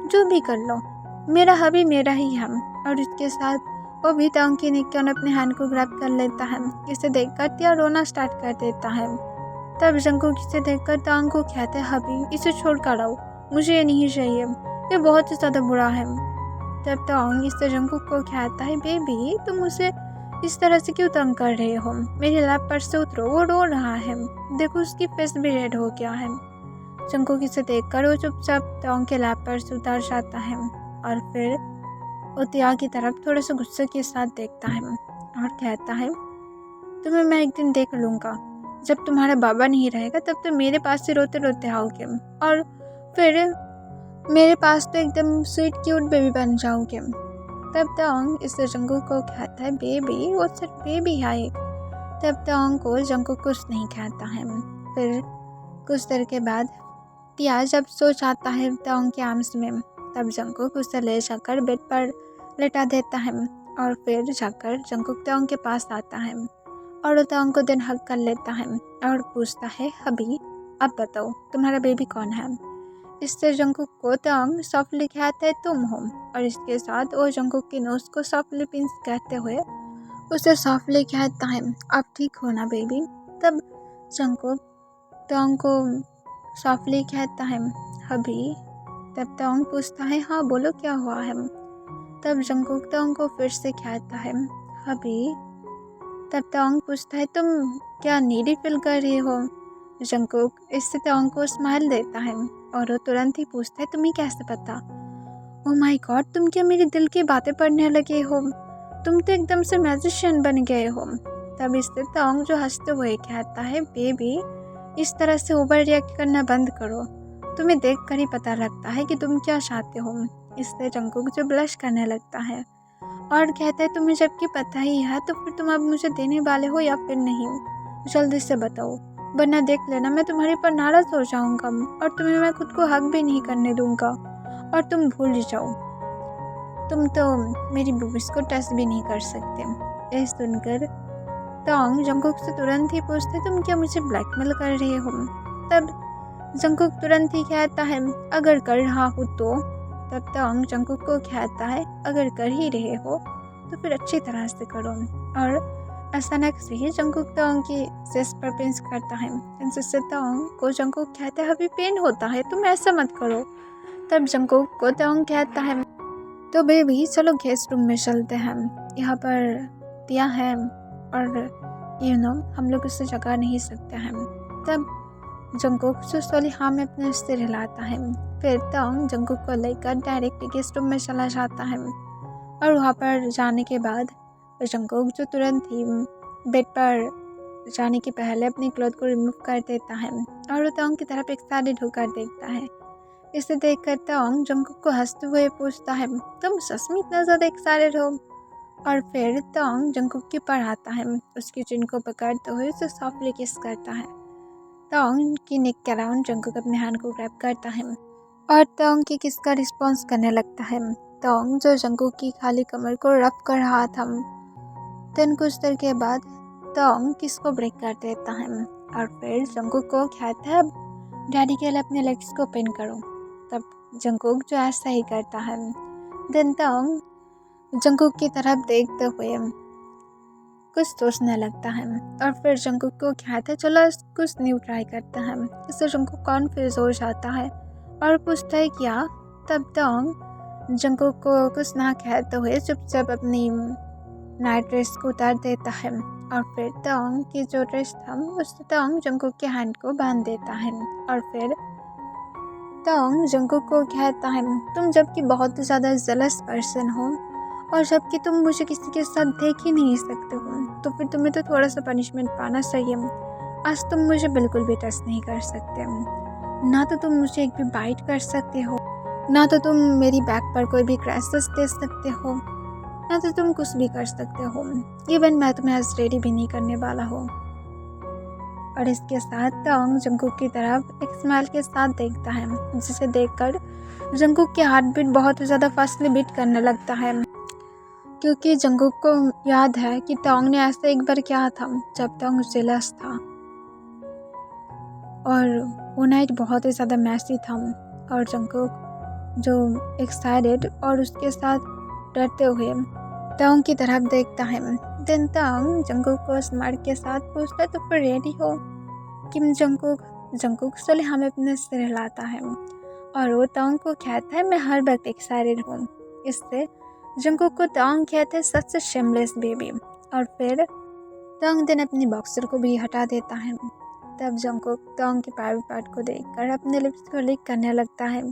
जो भी कर लो, मेरा हबी मेरा ही है। और इसके साथ वो भी तंग की निक्कन अपने हैंड को ग्रैब कर लेता है। इसे देखकर त्या रोना स्टार्ट कर देता है। तब जंकुक इसे देखकर तंग को कहते हैं हबी इसे छोड़ कर आओ, मुझे ये नहीं चाहिए, ये बहुत ही ज़्यादा बुरा है। तब तंग इससे जंकुक को कहता है बेबी तुम उसे इस तरह से क्यों तंग कर रहे हो, मेरे लैब पर से उतरो, वो रो रहा है, देखो उसकी फेस भी रेड हो गया है। जंकुक इसे देखकर वो चुपचाप तंग के लैब पर से उतर जाता है और फिर वो त्या की तरफ थोड़े से गुस्से के साथ देखता है और कहता है तुम्हें मैं एक दिन देख लूँगा, जब तुम्हारा बाबा नहीं रहेगा तब तो मेरे पास से रोते रोते आओगे और फिर मेरे पास तो एकदम स्वीट क्यूट बेबी बन जाओगे। तब तोंग इससे जंगकुक को कहता है बेबी, वो सिर्फ बेबी है एक। तब तोंग को जंगकुक कुछ नहीं कहता है। फिर कुछ देर के बाद टिया जब सो जाता है तोंग के आर्म्स में, तब जंगकुक उसे ले जाकर बेड पर लेटा देता है और फिर जाकर जंगकुक तोंग के पास आता है और वो तोंग को दिन हग कर लेता है और पूछता है हबी, अब बताओ तुम्हारा बेबी कौन है। इससे जंगकुक को तोंग सॉफ्टली कहता है तुम हो, और इसके साथ वो जंगकुक की नोज को सॉफ्टली पिंच कहते हुए उसे सॉफ्टली कहता है अब ठीक हो ना बेबी। तब जंगकुक तोंग को सॉफ्टली कहता है हबी। तब तोंग पूछता है हाँ बोलो क्या हुआ है। तब जंगकुक तोंग को फिर से कहता है हबी। तब तोंग पूछता है तुम क्या नीडी फील कर रही हो। जंगकुक इससे तोंग को स्माइल देता है और वो तुरंत ही पूछता है तुम्हें कैसे पता। ओह माय गॉड, तुम क्या मेरे दिल की बातें पढ़ने लगे हो, तुम तो एकदम से मैजिशियन बन गए हो। तब इससे तोंग जो हंसते हुए कहता है बेबी, इस तरह से ओवर रिएक्ट करना बंद करो, तुम्हें देख कर ही पता लगता है कि तुम क्या चाहते हो। इससे जंगकुक जो ब्लश करने लगता है और कहता है तुम्हें जबकि पता ही है तो फिर तुम अब मुझे देने वाले हो या फिर नहीं, जल्दी से बताओ, वरना देख लेना मैं तुम्हारे पर नाराज हो जाऊंगा और तुम्हें मैं खुद को हक भी नहीं करने दूंगा और तुम भूल जाओ, तुम तो मेरी बूबीज को टच भी नहीं कर सकते। यह सुनकर तोंग जंगकुक से तुरंत ही पूछते तुम क्या मुझे ब्लैकमेल कर रहे हो। तब जंगकुक तुरंत ही कहता है अगर कर रहा हूँ तो। तब तोंग जंगकुक को कहता है अगर कर ही रहे हो तो फिर अच्छी तरह से करो, और अचानक से ही जंगकुक तोंग की चेस्ट पर पिंच करता है। जिससे तोंग को जंगकुक कहता है अभी पेन होता है, तुम ऐसा मत करो। तब जंगकुक को तोंग कहता है तो बेबी चलो गेस्ट रूम में चलते हैं, यहाँ पर टिया है और हम लोग उससे जगा नहीं सकते हैं। तब जंगकुक सुस्टली हाँ में अपने सिर हिलाता है। फिर तोंग जंगकुक को लेकर डायरेक्ट गेस्ट रूम में चला जाता है और वहाँ पर जाने के बाद जंगकुक जो तुरंत ही बेड पर जाने के पहले अपनी क्लॉथ को रिमूव कर देता है और वो तोंग की तरफ एक्साइटेड होकर देखता है। इसे देखकर तोंग जंगकुक को हंसते हुए पूछता है तुम सच में इतना ज़्यादा एक्साइटेड हो। और फिर तोंग जंगकुक के पर आता है, उसकी चिन को पकड़ते हुए उसे सॉफ्टली किस करता है। तोंग की नेक के अराउंड जंगकुक अपने हैंड को ग्रैब करता है और तोंग की किस का रिस्पॉन्स करने लगता है। तोंग जो जंगकुक की खाली कमर को रफ कर रहा था, देन कुछ देर के बाद तोंग किस को ब्रेक कर देता है और फिर जंगकुक को कहता है डैडी के लिए अपने लेग्स को पिन करो। तब जंगकुक जो ऐसा ही करता है। देन तोंग जंगकुक की तरफ देखते हुए कुछ सोचने लगता है और फिर जंगकुक को कहता है चलो कुछ न्यू ट्राई करते हैं। इससे जंगकुक कॉन्फ्यूज हो जाता है और पूछता है क्या। तब तोंग जंगकुक को कुछ ना कहते हुए चुपचाप अपनी नाइट ड्रेस को उतार देता है और फिर तोंग की जो ड्रेस था उससे तोंग जंगकुक के हैंड को बांध देता है और फिर तोंग जंगकुक को कहता है तुम जबकि बहुत ज़्यादा जेलस पर्सन हो और जबकि तुम मुझे किसी के साथ देख ही नहीं सकते हो तो फिर तुम्हें तो थोड़ा सा पनिशमेंट पाना चाहिए। आज तुम मुझे बिल्कुल भी टच नहीं कर सकते, ना तो तुम मुझे एक भी बाइट कर सकते हो, ना तो तुम मेरी बैक पर कोई भी क्रैशेस दे सकते हो, ना तो तुम कुछ भी कर सकते हो। इवन मैं तुम्हें आज रेडी भी नहीं करने वाला हूँ। और इसके साथ तोंग जंगकुक की तरफ एक स्माइल के साथ देखता है, जिसे देखकर जंगकुक की हार्ट बीट बहुत ज़्यादा फास्टली बीट करने लगता है, क्योंकि जंगकुक को याद है कि तोंग ने ऐसा एक बार किया था जब तोंग जेलस था और वो नाइट बहुत ही ज़्यादा मैसी था और जंगकुक जो एक्साइटेड और उसके साथ डरते हुए तोंग की तरफ देखता है। देन तोंग जंगकुक को स्माइल के साथ पूछता है तो फिर रेडी हो किम जंगकुक चले हमें अपने सिर हिलाता है और वो तोंग को कहता है मैं हर वक्त एक्साइटेड हूँ। इससे जंगकुक को तोंग कहता है सच से शेमलेस बेबी और फिर तोंग दिन अपनी बॉक्सर को भी हटा देता है। तब जंगकुक तोंग के प्राइवेट पार्ट को देखकर अपने लिप्स को लिक करने लगता है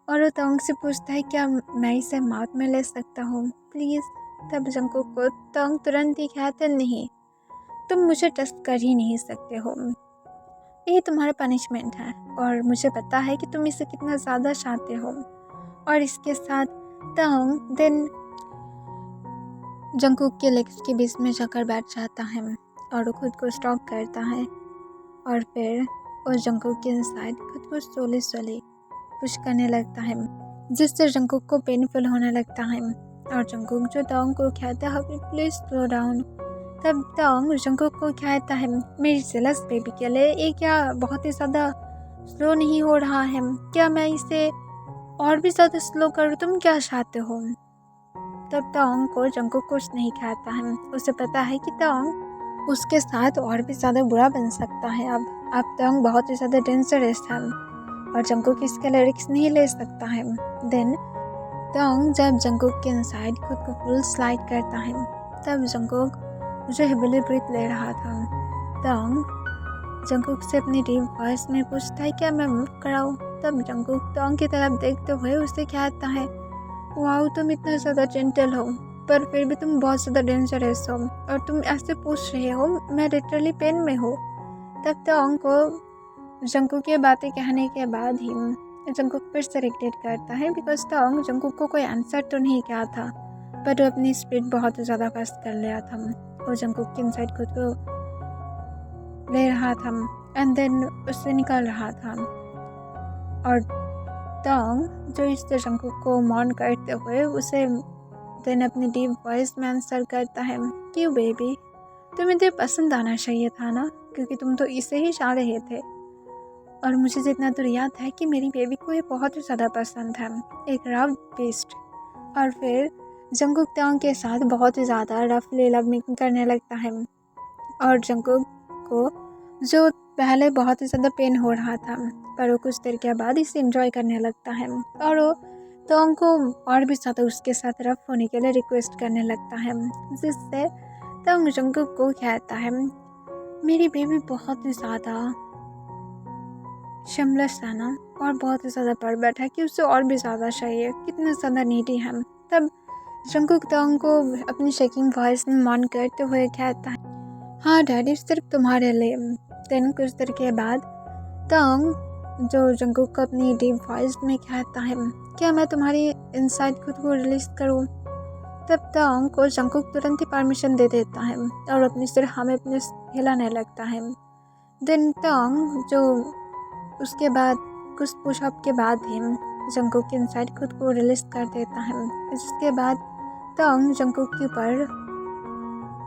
और वो तोंग से पूछता है क्या मैं इसे माउथ में ले सकता हूँ प्लीज़। तब जंगकुक को तोंग तुरंत ही कहता है नहीं, तुम मुझे टच कर ही नहीं सकते हो, ये तुम्हारा पनिशमेंट है और मुझे पता है कि तुम इसे कितना ज़्यादा चाहते हो। और इसके साथ तोंग दिन जंगकुक के लेग्स के बीच में जाकर बैठ जाता है और वो खुद को स्टॉप करता है और फिर वो जंगकुक के साइड खुद को स्लोली पुश करने लगता है, जिससे जंगकुक को पेनफुल होने लगता है। और जंगकुक जो तोंग को कहता है प्लीज स्लो डाउन। तब तोंग जंगकुक को कहता है मेरी जेलस बेबी के लिए ये क्या बहुत ही ज़्यादा स्लो नहीं हो रहा है, क्या मैं इसे और भी ज़्यादा स्लो करूँ, तुम क्या चाहते हो। तब तोंग को जंगकुक कुछ नहीं कहता है, उसे पता है कि तोंग उसके साथ और भी ज़्यादा बुरा बन सकता है। अब तोंग बहुत ही ज़्यादा डेंजरस है और जंगकुक इसके लिए रिस्क नहीं ले सकता है। देन तोंग जब जंगकुक के इनसाइड खुद को फुल स्लाइड करता है, तब जंगकुक जो हेविली ब्रीथ ले रहा था, तोंग जंगकुक से अपनी डीप वॉइस में पूछता है क्या मैं मूव कराऊँ। तब जंगकुक तोंग की तरफ देखते हुए उसे कहता है वाओ तुम इतना ज़्यादा जेंटल हो, पर फिर भी तुम बहुत ज़्यादा डेंजरस हो और तुम ऐसे पूछ रहे हो, मैं लिटरली पेन में हो। तब तोंग को जंगकुक की बातें कहने के बाद ही जंगकुक फिर से रिग्रेट करता है, बिकॉज तोंग जंगकुक को कोई आंसर तो नहीं किया था, बट वो अपनी स्पीड बहुत ज़्यादा फास्ट कर लिया था। वो जंगकुक के इनसाइड खुद को ले रहा था एंड देन उससे निकल रहा था। और तोंग जो इस जंगकुक को मॉर्न करते हुए उसे देन अपनी डीप वॉइस में आंसर करता है क्यों बेबी, तुम्हें तो पसंद आना चाहिए था ना, क्योंकि तुम तो इसे ही चाह रहे थे। और मुझे जितना तो याद है कि मेरी बेबी को ये बहुत ही ज़्यादा पसंद है, एक रफ बीस्ट। और फिर जंगकुक तोंग के साथ बहुत ही ज़्यादा रफली लविंग करने लगता है और जंगकुक को जो पहले बहुत ही ज़्यादा पेन हो रहा था, पर वो कुछ देर के बाद इसे एंजॉय करने लगता है और वो तोंग को और भी ज़्यादा उसके साथ रफ होने के लिए रिक्वेस्ट करने लगता है, जिससे तोंग जंगकुक को कहता है मेरी बेबी बहुत ही ज़्यादा शिमलेस है ना और बहुत ही ज़्यादा परबट है कि उसे और भी ज़्यादा चाहिए, कितना ज़्यादा नीडी है। तब जंगकुक तोंग को अपनी शेकिंग वॉइस में मॉर्न करते हुए कहता है हाँ डैडी सिर्फ तुम्हारे लिए। देन कुछ देर के बाद तोंग जो जंगकुक को अपनी डीप वॉइस में कहता है क्या मैं तुम्हारी इनसाइड खुद को रिलीज करूँ। तब तोंग को जंगकुक तुरंत ही परमिशन दे देता है और अपनी सिर हमें अपने हिलाने लगता है। देन तोंग जो उसके बाद कुछ पुशअप के बाद ही जंगकुक के इनसाइड खुद को रिलीज कर देता है, जिसके बाद तोंग जंगकुक के ऊपर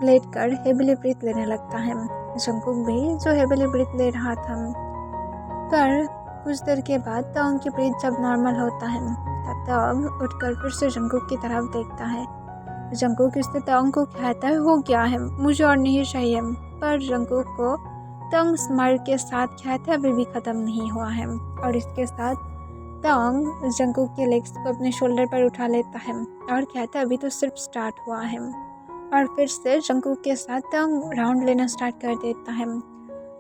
लेट कर हेविली ब्रीथ लेने लगता है। जंगकुक भी जो हेविली ब्रीथ ले रहा था, पर कुछ देर के बाद तोंग की ब्रीथ जब नॉर्मल होता है तब तोंग उठकर फिर से जंगकुक की तरफ देखता है। जंगकुक इससे तोंग को कहता है हो गया है, मुझे और नहीं चाहिए, पर जंगकुक को तोंग स्माइल के साथ कहता है अभी भी ख़त्म नहीं हुआ है। और इसके साथ तोंग जंगकुक के लेग्स को अपने शोल्डर पर उठा लेता है और कहता है अभी तो सिर्फ स्टार्ट हुआ है। और फिर से जंगकुक के साथ तोंग राउंड लेना स्टार्ट कर देता है,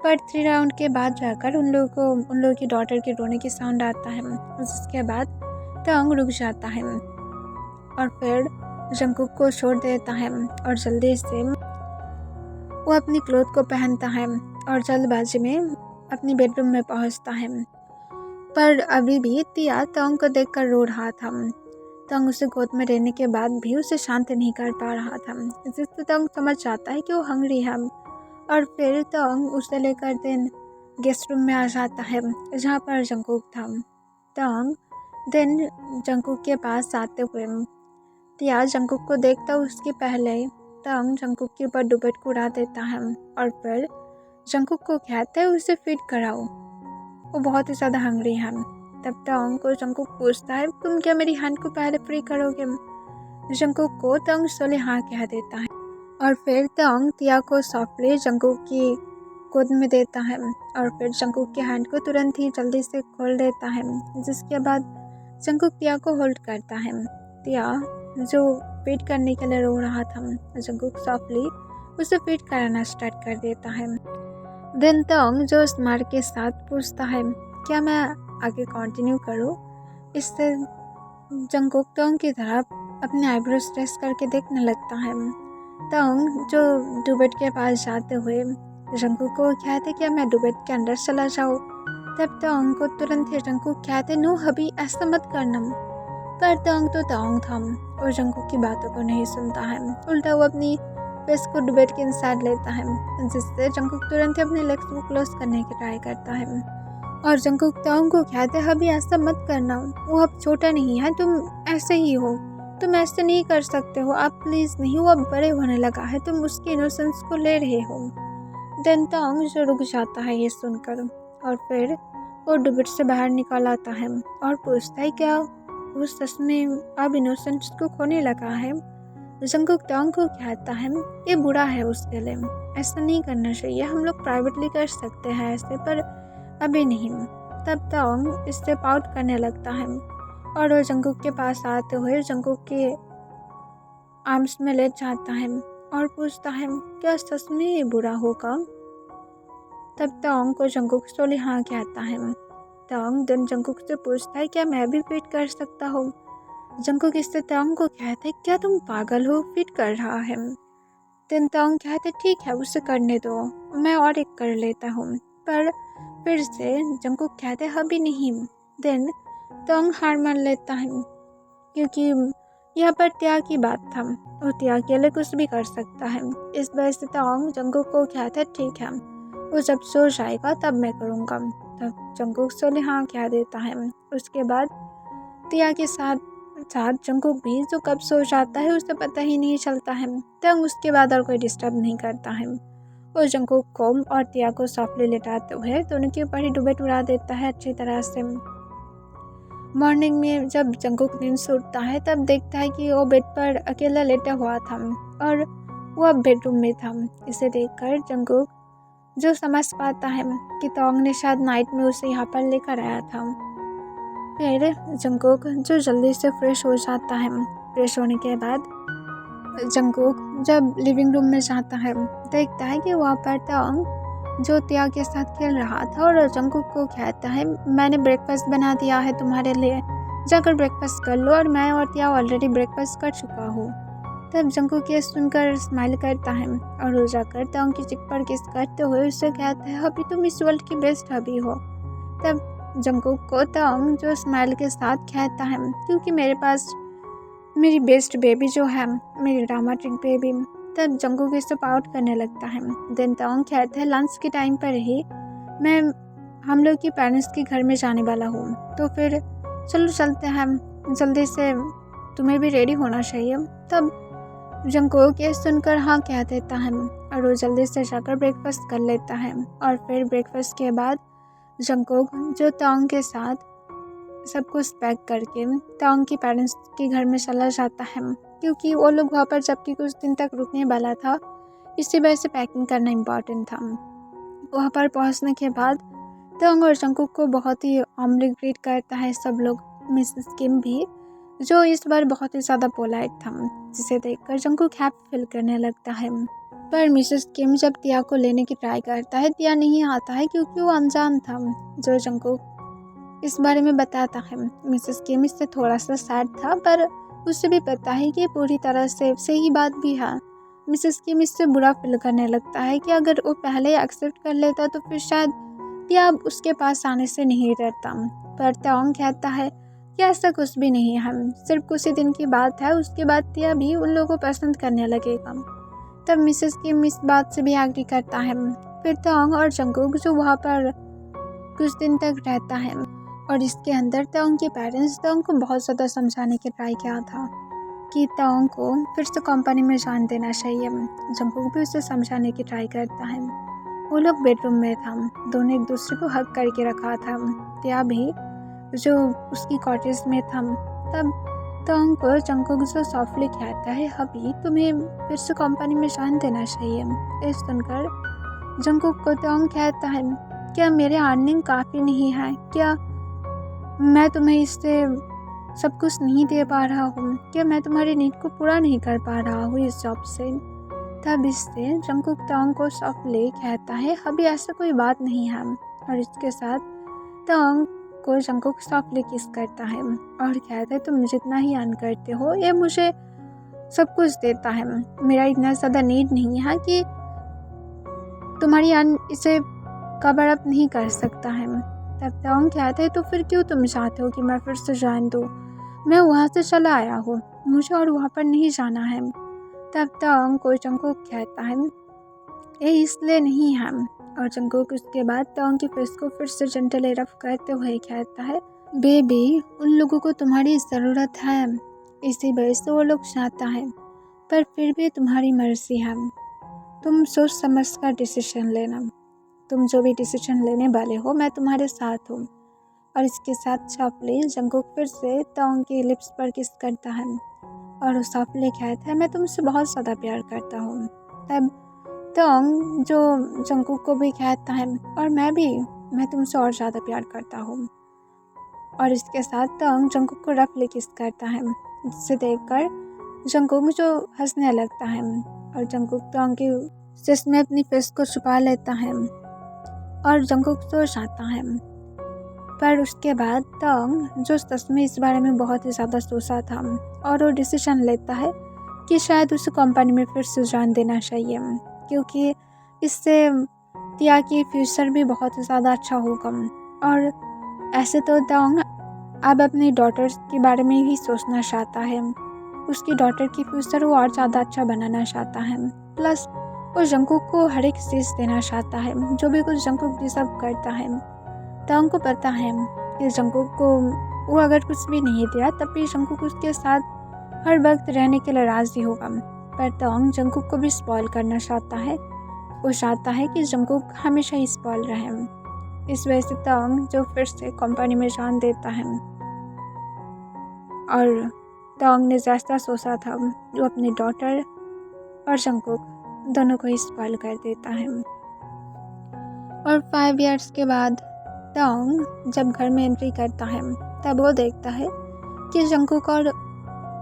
पर 3 राउंड के बाद जाकर उन लोगों की डॉटर के रोने की साउंड आता है, जिसके बाद तोंग रुक जाता है और फिर जंगकुक को छोड़ देता है और जल्दी से वो अपनी क्लोथ को पहनता है और जल्दबाजी में अपनी बेडरूम में पहुंचता है। पर अभी भी तिया तोंग को देखकर रो रहा था। तोंग उसे गोद में रहने के बाद भी उसे शांत नहीं कर पा रहा था, जिससे तोंग समझ जाता है कि वो हंग्री है। और फिर तोंग उसे लेकर देन गेस्ट रूम में आ जाता है जहाँ पर जंगकुक था। तोंग देन जंगकुक के पास आते हुए तिया जंगकुक को देखता उसके पहले तोंग जंगकुक के ऊपर दुपट्टे को उड़ा देता है और फिर जंगकुक को कहता है उसे फीड कराओ, वो बहुत ही ज़्यादा हंग्री है। तब तोंग को जंगकुक पूछता है तुम क्या मेरी हैंड को पहले फ्री करोगे। जंगकुक को तोंग सोले हाँ कह देता है और फिर तोंग तिया को सॉफ्टली जंगकुक की गोद में देता है और फिर जंगकुक के हैंड को तुरंत ही जल्दी से खोल देता है, जिसके बाद जंगकुक तिया को होल्ड करता है। तिया जो फीड करने के लिए रो रहा था, जंगकुक सॉफ्टली उसे फीड कराना स्टार्ट कर देता है। देन तोंग जो स्माइल के साथ पूछता है क्या मैं आगे कंटिन्यू करूँ। इससे जंगकुक तोंग की तरफ अपने आईब्रो स्ट्रेच करके देखने लगता है। तोंग जो दुबेट के पास जाते हुए जंगकुक को कहते क्या मैं दुबेट के अंदर चला जाऊँ। तब तोंग को तुरंत ही जंगकुक कहते नो अभी ऐसा मत करना, पर तांग था और जंकुक की बातों को नहीं सुनता है। उल्टा वो अपनी फेस को डुबेट के इंसाइड लेता है, जिससे जंकुक तुरंत ही अपने लेग्स को क्लोज करने की ट्राई करता है। और जंकुक तांग को कहते हैं अभी ऐसा मत करना, वो अब छोटा नहीं है, तुम ऐसे ही हो, तुम ऐसे नहीं कर सकते हो, आप प्लीज़ नहीं, वो अब बड़े होने लगा है, तुम उसकी इनोसेंस को ले रहे हो। देन तांग जो रुक जाता है ये सुनकर, और फिर वो डुबेट से बाहर निकल आता है और पूछता है क्या वो सच में अब इनोसेंस को खोने लगा है। जंकुक तांग को कहता है ये बुरा है उसके लिए, ऐसा नहीं करना चाहिए, हम लोग प्राइवेटली कर सकते हैं ऐसे, पर अभी नहीं। तब तांग इससे पाउट करने लगता है और वो जंकुक के पास आते हुए जंकुक के आर्म्स में ले जाता है और पूछता है क्या सच में ये बुरा होगा। तब तांग को जंकुक सोली हाँ कहता है। तांग देन जंकुक से पूछता है क्या मैं भी फिट कर सकता हूँ। जंकुक इससे तांग को कहते क्या तुम पागल हो, फिट कर रहा है। देन तांग कहते ठीक है उसे करने दो, मैं और एक कर लेता हूँ। पर फिर से जंकुक कहते अभी नहीं। देन तांग हार मान लेता है क्योंकि यह पर त्याग की बात था और त्याग के लिए कुछ भी कर सकता है। इस वजह से तांग जंकुक को कहते ठीक है, वो जब सो जाएगा तब मैं करूँगा। तब जंकुक सोले हाँ कह देता है। उसके बाद तिया के साथ जंकुक भी जो कब सो जाता है उसे पता ही नहीं चलता है। तंग उसके बाद और कोई डिस्टर्ब नहीं करता है। वो जंकुक को और तिया को सॉफ्टली लेटाते हुए दोनों के ऊपर ही डुबेट उड़ा देता है अच्छी तरह से। मॉर्निंग में जब जंकुक नींद से उठता है तब देखता है कि वो बेड पर अकेला लेटा हुआ था और वो अब बेडरूम में था। इसे देखकर जंकुक जो समझ पाता है कि तांग ने शायद नाइट में उसे यहाँ पर लेकर आया था। फिर जंकुक जो जल्दी से फ्रेश हो जाता है। फ्रेश होने के बाद जंकुक जब लिविंग रूम में जाता है देखता है कि वहाँ पर तांग जो तिया के साथ खेल रहा था और जंकुक को कहता है मैंने ब्रेकफास्ट बना दिया है तुम्हारे लिए, जाकर ब्रेकफास्ट कर लो और मैं और तिया ऑलरेडी ब्रेकफास्ट कर चुका हूँ। तब जंकुक ये सुनकर स्माइल करता है और वो जाकर तांग की चिक पर किस करते हुए उससे कहता है अभी तुम इस वर्ल्ड की बेस्ट हबी हो। तब जंकुक को तांग जो स्माइल के साथ कहता है क्योंकि मेरे पास मेरी बेस्ट बेबी जो है, मेरी ड्रामेटिक बेबी। तब जंकुक इससे पाउट करने लगता है। देन तांग कहता है लंच के टाइम पर ही मैं हम लोग की पेरेंट्स के घर में जाने वाला हूँ, तो फिर चलो चलते हैं, जल्दी से तुम्हें भी रेडी होना चाहिए। तब जंकुक ये सुनकर हाँ कह देता है और वो जल्दी से जाकर ब्रेकफास्ट कर लेता है। और फिर ब्रेकफास्ट के बाद जंकुक जो तांग के साथ सब कुछ पैक करके तांग की पेरेंट्स के घर में चला जाता है क्योंकि वो लोग वहाँ पर जबकि कुछ दिन तक रुकने वाला था, इसी वजह से पैकिंग करना इम्पोर्टेंट था। वहाँ पर पहुँचने के बाद तांग और जंकुक को बहुत ही वार्मली ग्रीट करता है सब लोग, मिसेस किम भी, जो इस बार बहुत ही ज़्यादा पोलाइट था, जिसे देखकर जंकुक हैप्पी फील करने लगता है। पर मिसेस किम जब तिया को लेने की ट्राई करता है तिया नहीं आता है क्योंकि वो अनजान था, जो जंकुक इस बारे में बताता है। मिसेस किम इससे थोड़ा सा सैड था पर उसे भी पता है कि पूरी तरह से सही बात भी है। मिसेस किम इससे बुरा फील करने लगता है कि अगर वो पहले एक्सेप्ट कर लेता तो फिर शायद तिया उसके पास आने से नहीं डरता। पर तांग कहता है कि ऐसा कुछ भी नहीं है, सिर्फ कुछ ही दिन की बात है, उसके बाद तिया भी उन लोगों को पसंद करने लगेगा। तब मिसेस किम इस बात से भी एग्री करता है। फिर तांग और जंकुक जो वहाँ पर कुछ दिन तक रहता है और इसके अंदर तांग के पेरेंट्स तांग को बहुत ज़्यादा समझाने की ट्राई किया था कि तांग को फिर से कंपनी में जान देना चाहिए। जंकुक भी उसे समझाने की ट्राई करता है। वो लोग बेडरूम में था, दोनों एक दूसरे को हग करके रखा था। त्या भी जो उसकी कॉटेज में था। तब तांग को जंकुक जो सॉफ्टली कहता है अभी तुम्हें फिर से कंपनी में जान देना चाहिए। ये सुनकर जंकुक को तांग कहता है क्या मेरे अर्निंग काफ़ी नहीं है, क्या मैं तुम्हें इससे सब कुछ नहीं दे पा रहा हूँ, क्या मैं तुम्हारी नीड को पूरा नहीं कर पा रहा हूँ इस जॉब से। तब इससे जंकुक तांग को सॉफ्टली कहता है अभी ऐसा कोई बात नहीं है और इसके साथ तांग को जंकुक सॉफ्टली किस करता है और कहता है तुम जितना ही अर्न करते हो ये मुझे सब कुछ देता है, मेरा इतना ज़्यादा नीड नहीं है कि तुम्हारी अर्न इसे कवर अप नहीं कर सकता है। तब तांग कहता है तो फिर क्यों तुम चाहते हो कि मैं फिर से ज्वाइन दूँ, मैं वहाँ से चला आया हूँ, मुझे और वहाँ पर नहीं जाना है। तब तंग को जंगकुक कहता है ये इसलिए नहीं है। और जंगकुक उसके बाद तंग की फेस को फिर से जेंटली रफ करते हुए कहता है बेबी, उन लोगों को तुम्हारी ज़रूरत है, इसी वजह से वो लोग चाहता है, पर फिर भी तुम्हारी मर्जी है। तुम सोच समझ कर डिसीजन लेना। तुम जो भी डिसीजन लेने वाले हो मैं तुम्हारे साथ हूँ। और इसके साथ सॉफ्टली जंगकुक फिर से तोंग की लिप्स पर किस करता है और उस सॉफ्टली कहता है मैं तुमसे बहुत ज़्यादा प्यार करता हूँ। तब तोंग जो जंगकुक को भी कहता है और मैं तुमसे और ज़्यादा प्यार करता हूँ। और इसके साथ तोंग जंगकुक को रफली किस करता है, जिसे देखकर जंगकुक जो हंसने लगता है और जंगकुक तोंग की सिस में अपनी फेस को छुपा लेता है और जंगकुक सो जाता है। पर उसके बाद तोंग जो सच में इस बारे में बहुत ही ज़्यादा सोचा था और वो डिसीजन लेता है कि शायद उसे कंपनी में फिर से जान देना चाहिए, क्योंकि इससे तिया की फ्यूचर भी बहुत ही ज़्यादा अच्छा होगा। और ऐसे तो तोंग अब अपनी डॉटर्स के बारे में ही सोचना चाहता है, उसकी डॉटर की फ्यूचर वो और ज़्यादा अच्छा बनाना चाहता है। प्लस वो जंगकुक को हर एक चीज़ देना चाहता है, जो भी कुछ जंगकुक डिजर्व करता है। तोंग को पता है कि जंगकुक को वो अगर कुछ भी नहीं दिया तब भी जंगकुक उसके साथ हर वक्त रहने के लिए राज़ी होगा। पर तोंग जंगकुक को भी स्पॉइल करना चाहता है, वो चाहता है कि जंगकुक हमेशा ही स्पॉइल रहे। इस वजह से तोंग जो फिर से कंपनी में जान देता है और तोंग ने जैसा सोचा था वो अपनी डॉटर और जंगकुक दोनों को ही स्पॉइल कर देता है। और 5 इयर्स के बाद तोंग जब घर में एंट्री करता है तब वो देखता है कि जंगकुक और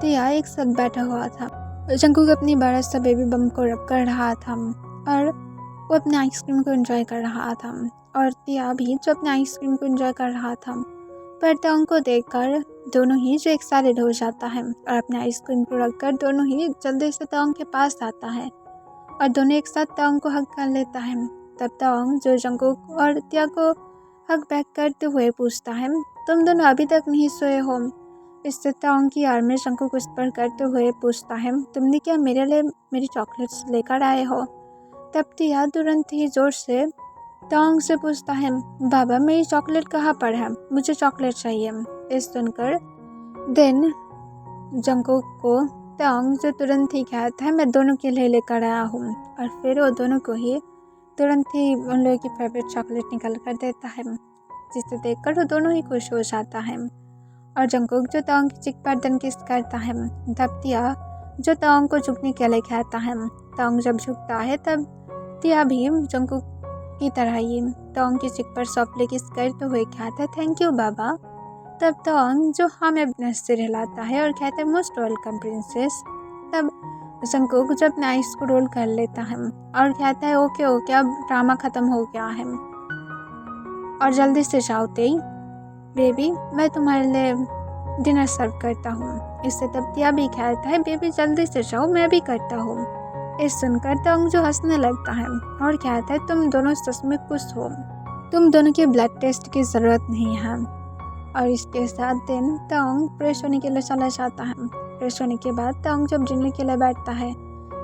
तिया एक साथ बैठा हुआ था। जंगकुक अपनी बड़ा सा बेबी बम को रब कर रहा था और वो अपने आइसक्रीम को एंजॉय कर रहा था और तिया भी जो अपने आइसक्रीम को एंजॉय कर रहा था। पर तोंग को देखकर दोनों ही जो एक्साइटेड हो जाता है और अपने आइसक्रीम को रखकर दोनों ही जल्दी से तोंग के पास आता है और दोनों एक साथ तोंग को हग कर लेता है। तब तोंग जो जंगकुक और तिया को हग बैक करते हुए पूछता है तुम दोनों अभी तक नहीं सोए हो। इससे तोंग की आर में जंगकुक उस पर करते हुए पूछता है तुमने क्या मेरे लिए मेरी चॉकलेट्स लेकर आए हो। तब तिया तुरंत ही जोर से तोंग से पूछता है बाबा मेरी चॉकलेट कहाँ पर है, मुझे चॉकलेट चाहिए। इस सुनकर देन जंगकुक को तोंग जो तुरंत ही कहता है मैं दोनों के लिए लेकर आया हूँ और फिर वो दोनों को ही तुरंत ही उन लोगों की फेवरेट चॉकलेट निकल कर देता है, जिसे देखकर वो दोनों ही खुश हो जाता है। और जंगकुक जो तोंग की चिक पर देन किस करता है तब तिया जो तोंग को झुकने के लिए कहता है। तोंग जब झुकता है तब तिया भी जंगकुक की तरह ही तोंग की चिक पर सॉफ्टली किस करते हुए कहता है थैंक यू बाबा। तब तोंग जो हमें अपने से हिलाता है और कहता है मोस्ट वेलकम प्रिंसेस। तब जंगकुक जो अपने आइस को रोल कर लेता है और कहता है ओके ओके अब ड्रामा ख़त्म हो गया है और जल्दी से जाओ तेई बेबी, मैं तुम्हारे लिए डिनर सर्व करता हूँ। इससे तब तिया भी कहता है बेबी जल्दी से जाओ मैं भी करता हूँ। इस सुनकर तोंग जो हंसने लगता है और कहता है तुम दोनों सच में खुश हो, तुम दोनों के ब्लड टेस्ट की ज़रूरत नहीं है। और इसके साथ दिन तोंग फ्रेश होने के लिए चला जाता है। फ्रेश होने के बाद तोंग जब डिनर के लिए बैठता है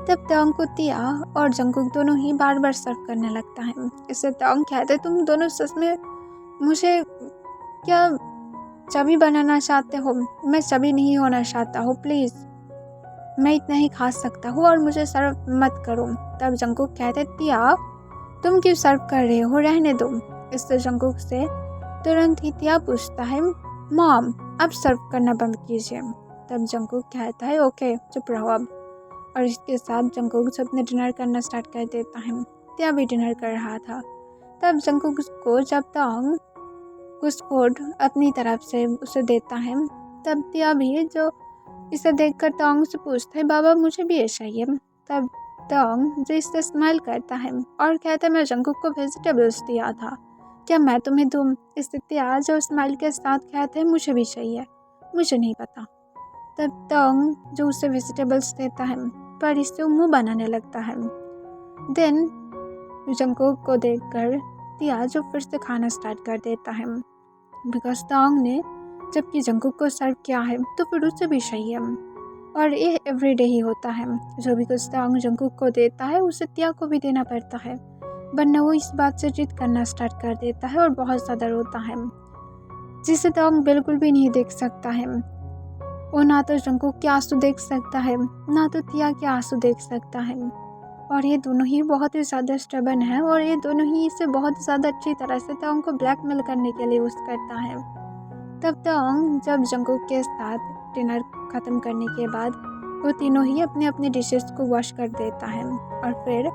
तब तोंग को तिया और जंगकुक दोनों ही बार बार सर्व करने लगता है। इससे तोंग कहते हैं तुम दोनों सच में मुझे क्या चबी बनाना चाहते हो, मैं चबी नहीं होना चाहता हूँ, प्लीज़ मैं इतना ही खा सकता हूँ और मुझे सर्व मत करो। तब जंगकुक कहते तिया तुम क्यों सर्व कर रहे हो, रहने दो। इससे जंगकुक से तुरंत ही तिया पूछता है मॉम अब सर्व करना बंद कीजिए। तब जंगकुक कहता है ओके चुप रहो अब। और इसके साथ जंगकुक जब अपने डिनर करना स्टार्ट कर देता है। तिया भी डिनर कर रहा था। तब जंगकुक को जब तोंग कुछ फूड अपनी तरफ से उसे देता है तब तिया भी जो इसे देखकर तोंग से पूछता है बाबा मुझे भी ये चाहिए। तब तोंग जो इससे स्माइल करता है और कहता है मैं जंगकुक को वेजिटेबल्स दिया था, क्या मैं तुम्हें दूँ। इससे तिया जो स्माइल के साथ कहते हैं मुझे भी चाहिए, मुझे नहीं पता। तब तोंग जो उसे वेजिटेबल्स देता है पर इससे मुंह बनाने लगता है। देन जंगकुक को देखकर तिया जो फिर से खाना स्टार्ट कर देता है बिकॉज तोंग ने जबकि जंगकुक को सर्व किया है तो फिर उससे भी सही है। और ये एवरीडे ही होता है, जो भी कुछ तांग जंगकुक को देता है उसे तिया को भी देना पड़ता है, वरना वो इस बात से जिद करना स्टार्ट कर देता है और बहुत ज़्यादा रोता है, जिसे तांग बिल्कुल भी नहीं देख सकता है। वो ना तो जंगकुक के आंसू देख सकता है, ना तो तिया के आंसू देख सकता है। और ये दोनों ही बहुत ही ज़्यादा स्टबर्न है और ये दोनों ही इसे बहुत ज़्यादा अच्छी तरह से तांग को ब्लैकमेल करने के लिए यूज़ करता है। तब तांग जब जंगकुक के साथ डिनर ख़त्म करने के बाद वो तीनों ही अपने अपने डिशेस को वॉश कर देता है और फिर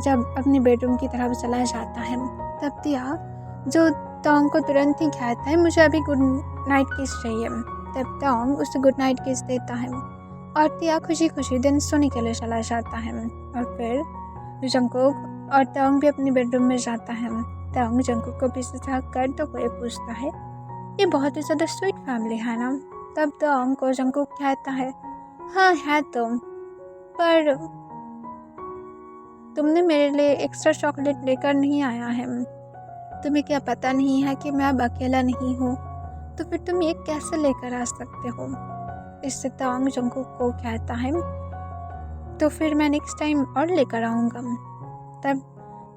जब अपनी बेडरूम की तरफ चला जाता है तब तिया जो तांग को तुरंत ही कहता है मुझे अभी गुड नाइट किस चाहिए, तब तांग उसे गुड नाइट किस देता है और तिया खुशी खुशी दिन सोने के लिए चला जाता है। और फिर जंगकुक और तांग भी अपनी बेडरूम में जाता है। तांग जंगकुक को पीछे से हक कर तो कोई पूछता है ये बहुत ही ज़्यादा स्वीट फैमिली है ना। तब तांग को जंगकुक कहता है हाँ है तो, पर तुमने मेरे लिए एक्स्ट्रा चॉकलेट लेकर नहीं आया है, तुम्हें क्या पता नहीं है कि मैं अब अकेला नहीं हूँ, तो फिर तुम ये कैसे लेकर आ सकते हो। इससे तांग जंगकुक को कहता है तो फिर मैं नेक्स्ट टाइम और लेकर आऊँगा। तब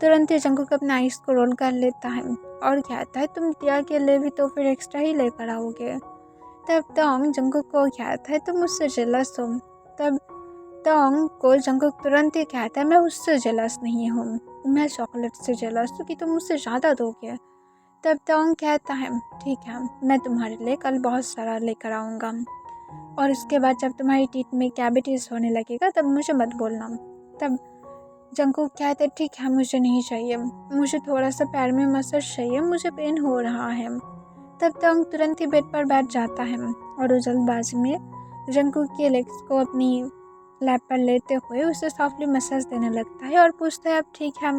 तुरंत ही जंगकुक अपना आइस को रोल कर लेता है और कहता है तुम तिया के लिए भी तो फिर एक्स्ट्रा ही लेकर आओगे। तब तांग जंगकुक को कहता है तुम मुझसे जेलस हो। तब तांग को जंगकुक तुरंत ही कहता है मैं उससे जेलस नहीं हूँ, मैं चॉकलेट से जेलस हूँ कि तुम मुझसे ज़्यादा दोगे। तब तांग कहता है ठीक है, मैं तुम्हारे लिए कल बहुत सारा लेकर आऊँगा और इसके बाद जब तुम्हारी टीथ में कैविटीज़ होने लगेगा तब मुझे मत बोलना। तब जंगकुक कहता है ठीक है मुझे नहीं चाहिए, मुझे थोड़ा सा पैर में मसाज चाहिए, मुझे पेन हो रहा है। तब तांग तुरंत ही बेड पर बैठ जाता है और वो जल्दबाजी में जंगकुक के लेग्स को अपनी लैप पर लेते हुए उसे सॉफ्टली मसाज देने लगता है और पूछता है अब ठीक है।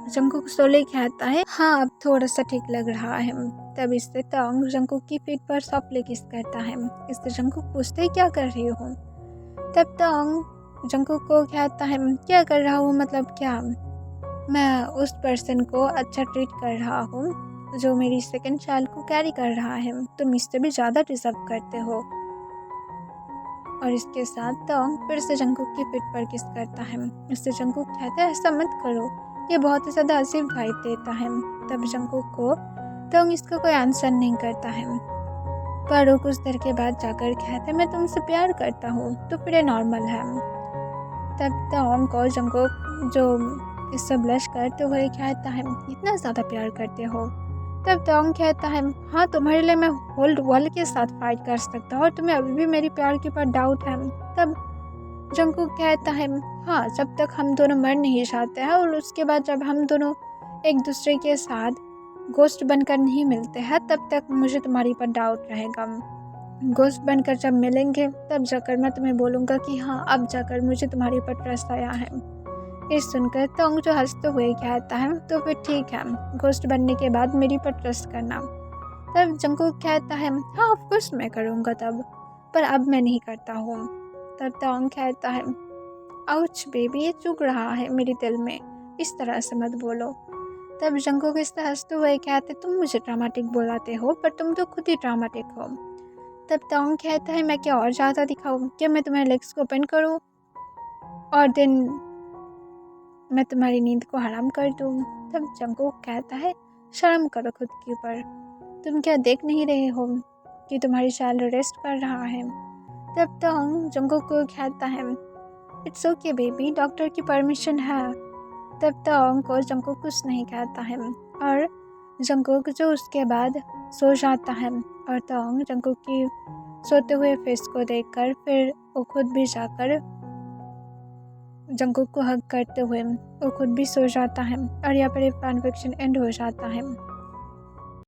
जंगकुक सोले कहता है हाँ अब थोड़ा सा ठीक लग रहा है। तब इससे तांग जंगकुक की पीठ पर सॉफ्टली किस करता है। इससे जंगकुक पूछते है क्या कर रही हो। तब तांग जंगकुक को कहता है क्या कर रहा हूँ मतलब क्या, मैं उस पर्सन को अच्छा ट्रीट कर रहा हूँ जो मेरी सेकंड चाइल्ड को कैरी कर रहा है, तुम इससे भी ज़्यादा डिजर्व करते हो। और इसके साथ तांग फिर से जंगकुक की पीठ पर किस करता है। इससे जंगकुक कहता है ऐसा मत करो, ये बहुत ही ज़्यादा अजीब वाइब देता है। तब जंगकुक को तांग इसका कोई आंसर नहीं करता है, पर वो कुछ देर के बाद जाकर कहता है मैं तुमसे प्यार करता हूँ, तो फिर ये नॉर्मल है। तब तांग को जंगकुक जो इससे ब्लश करते हुए कहता है इतना ज़्यादा प्यार करते हो। तब तांग कहता है हाँ तुम्हारे लिए मैं होल वर्ल्ड के साथ फाइट कर सकता हूँ और तुम्हें अभी भी मेरी प्यार के ऊपर डाउट है। तब जंगकुक कहता है हाँ जब तक हम दोनों मर नहीं जाते हैं और उसके बाद जब हम दोनों एक दूसरे के साथ गोस्ट बनकर नहीं मिलते हैं तब तक मुझे तुम्हारी पर डाउट रहेगा। गोस्ट बनकर जब मिलेंगे तब जाकर मैं तुम्हें बोलूँगा कि हाँ अब जाकर मुझे तुम्हारी पर ट्रस्ट आया है। ये सुनकर तांग जो हंसते हुए कहता है तो फिर ठीक है, गोस्ट बनने के बाद मेरी पर ट्रस्ट करना। तब जंगकुक कहता है हाँ ऑफ कोर्स मैं करूँगा तब, पर अब मैं नहीं करता हूँ। तब तांग कहता है आउच बेबी ये चुभ रहा है मेरे दिल में, इस तरह से मत बोलो। तब जंगकुक इससे हंसते हुए कहते तुम मुझे ड्रामेटिक बुलाते हो पर तुम तो खुद ही ड्रामेटिक हो। तब तांग कहता है मैं क्या और ज़्यादा दिखाऊँ, क्या मैं तुम्हारे लेग्स को ओपन करूँ और दिन मैं तुम्हारी नींद को हराम कर दूँ। तब जंगकुक कहता है शर्म करो खुद के ऊपर, तुम क्या देख नहीं रहे हो कि तुम्हारी चाइल्ड रेस्ट कर रहा है। तब तांग जंगकुक को कहता है इट्स ओके बेबी, डॉक्टर की परमिशन है। तब तांग को जंगकुक कुछ नहीं कहता है और जंगकुक जो उसके बाद सो जाता है और तांग जंगकुक की सोते हुए फेस को देखकर फिर वो खुद भी जाकर जंगकुक को हग करते हुए वो खुद भी सो जाता है और यहाँ पर एक फैन फिक्शन एंड हो जाता है।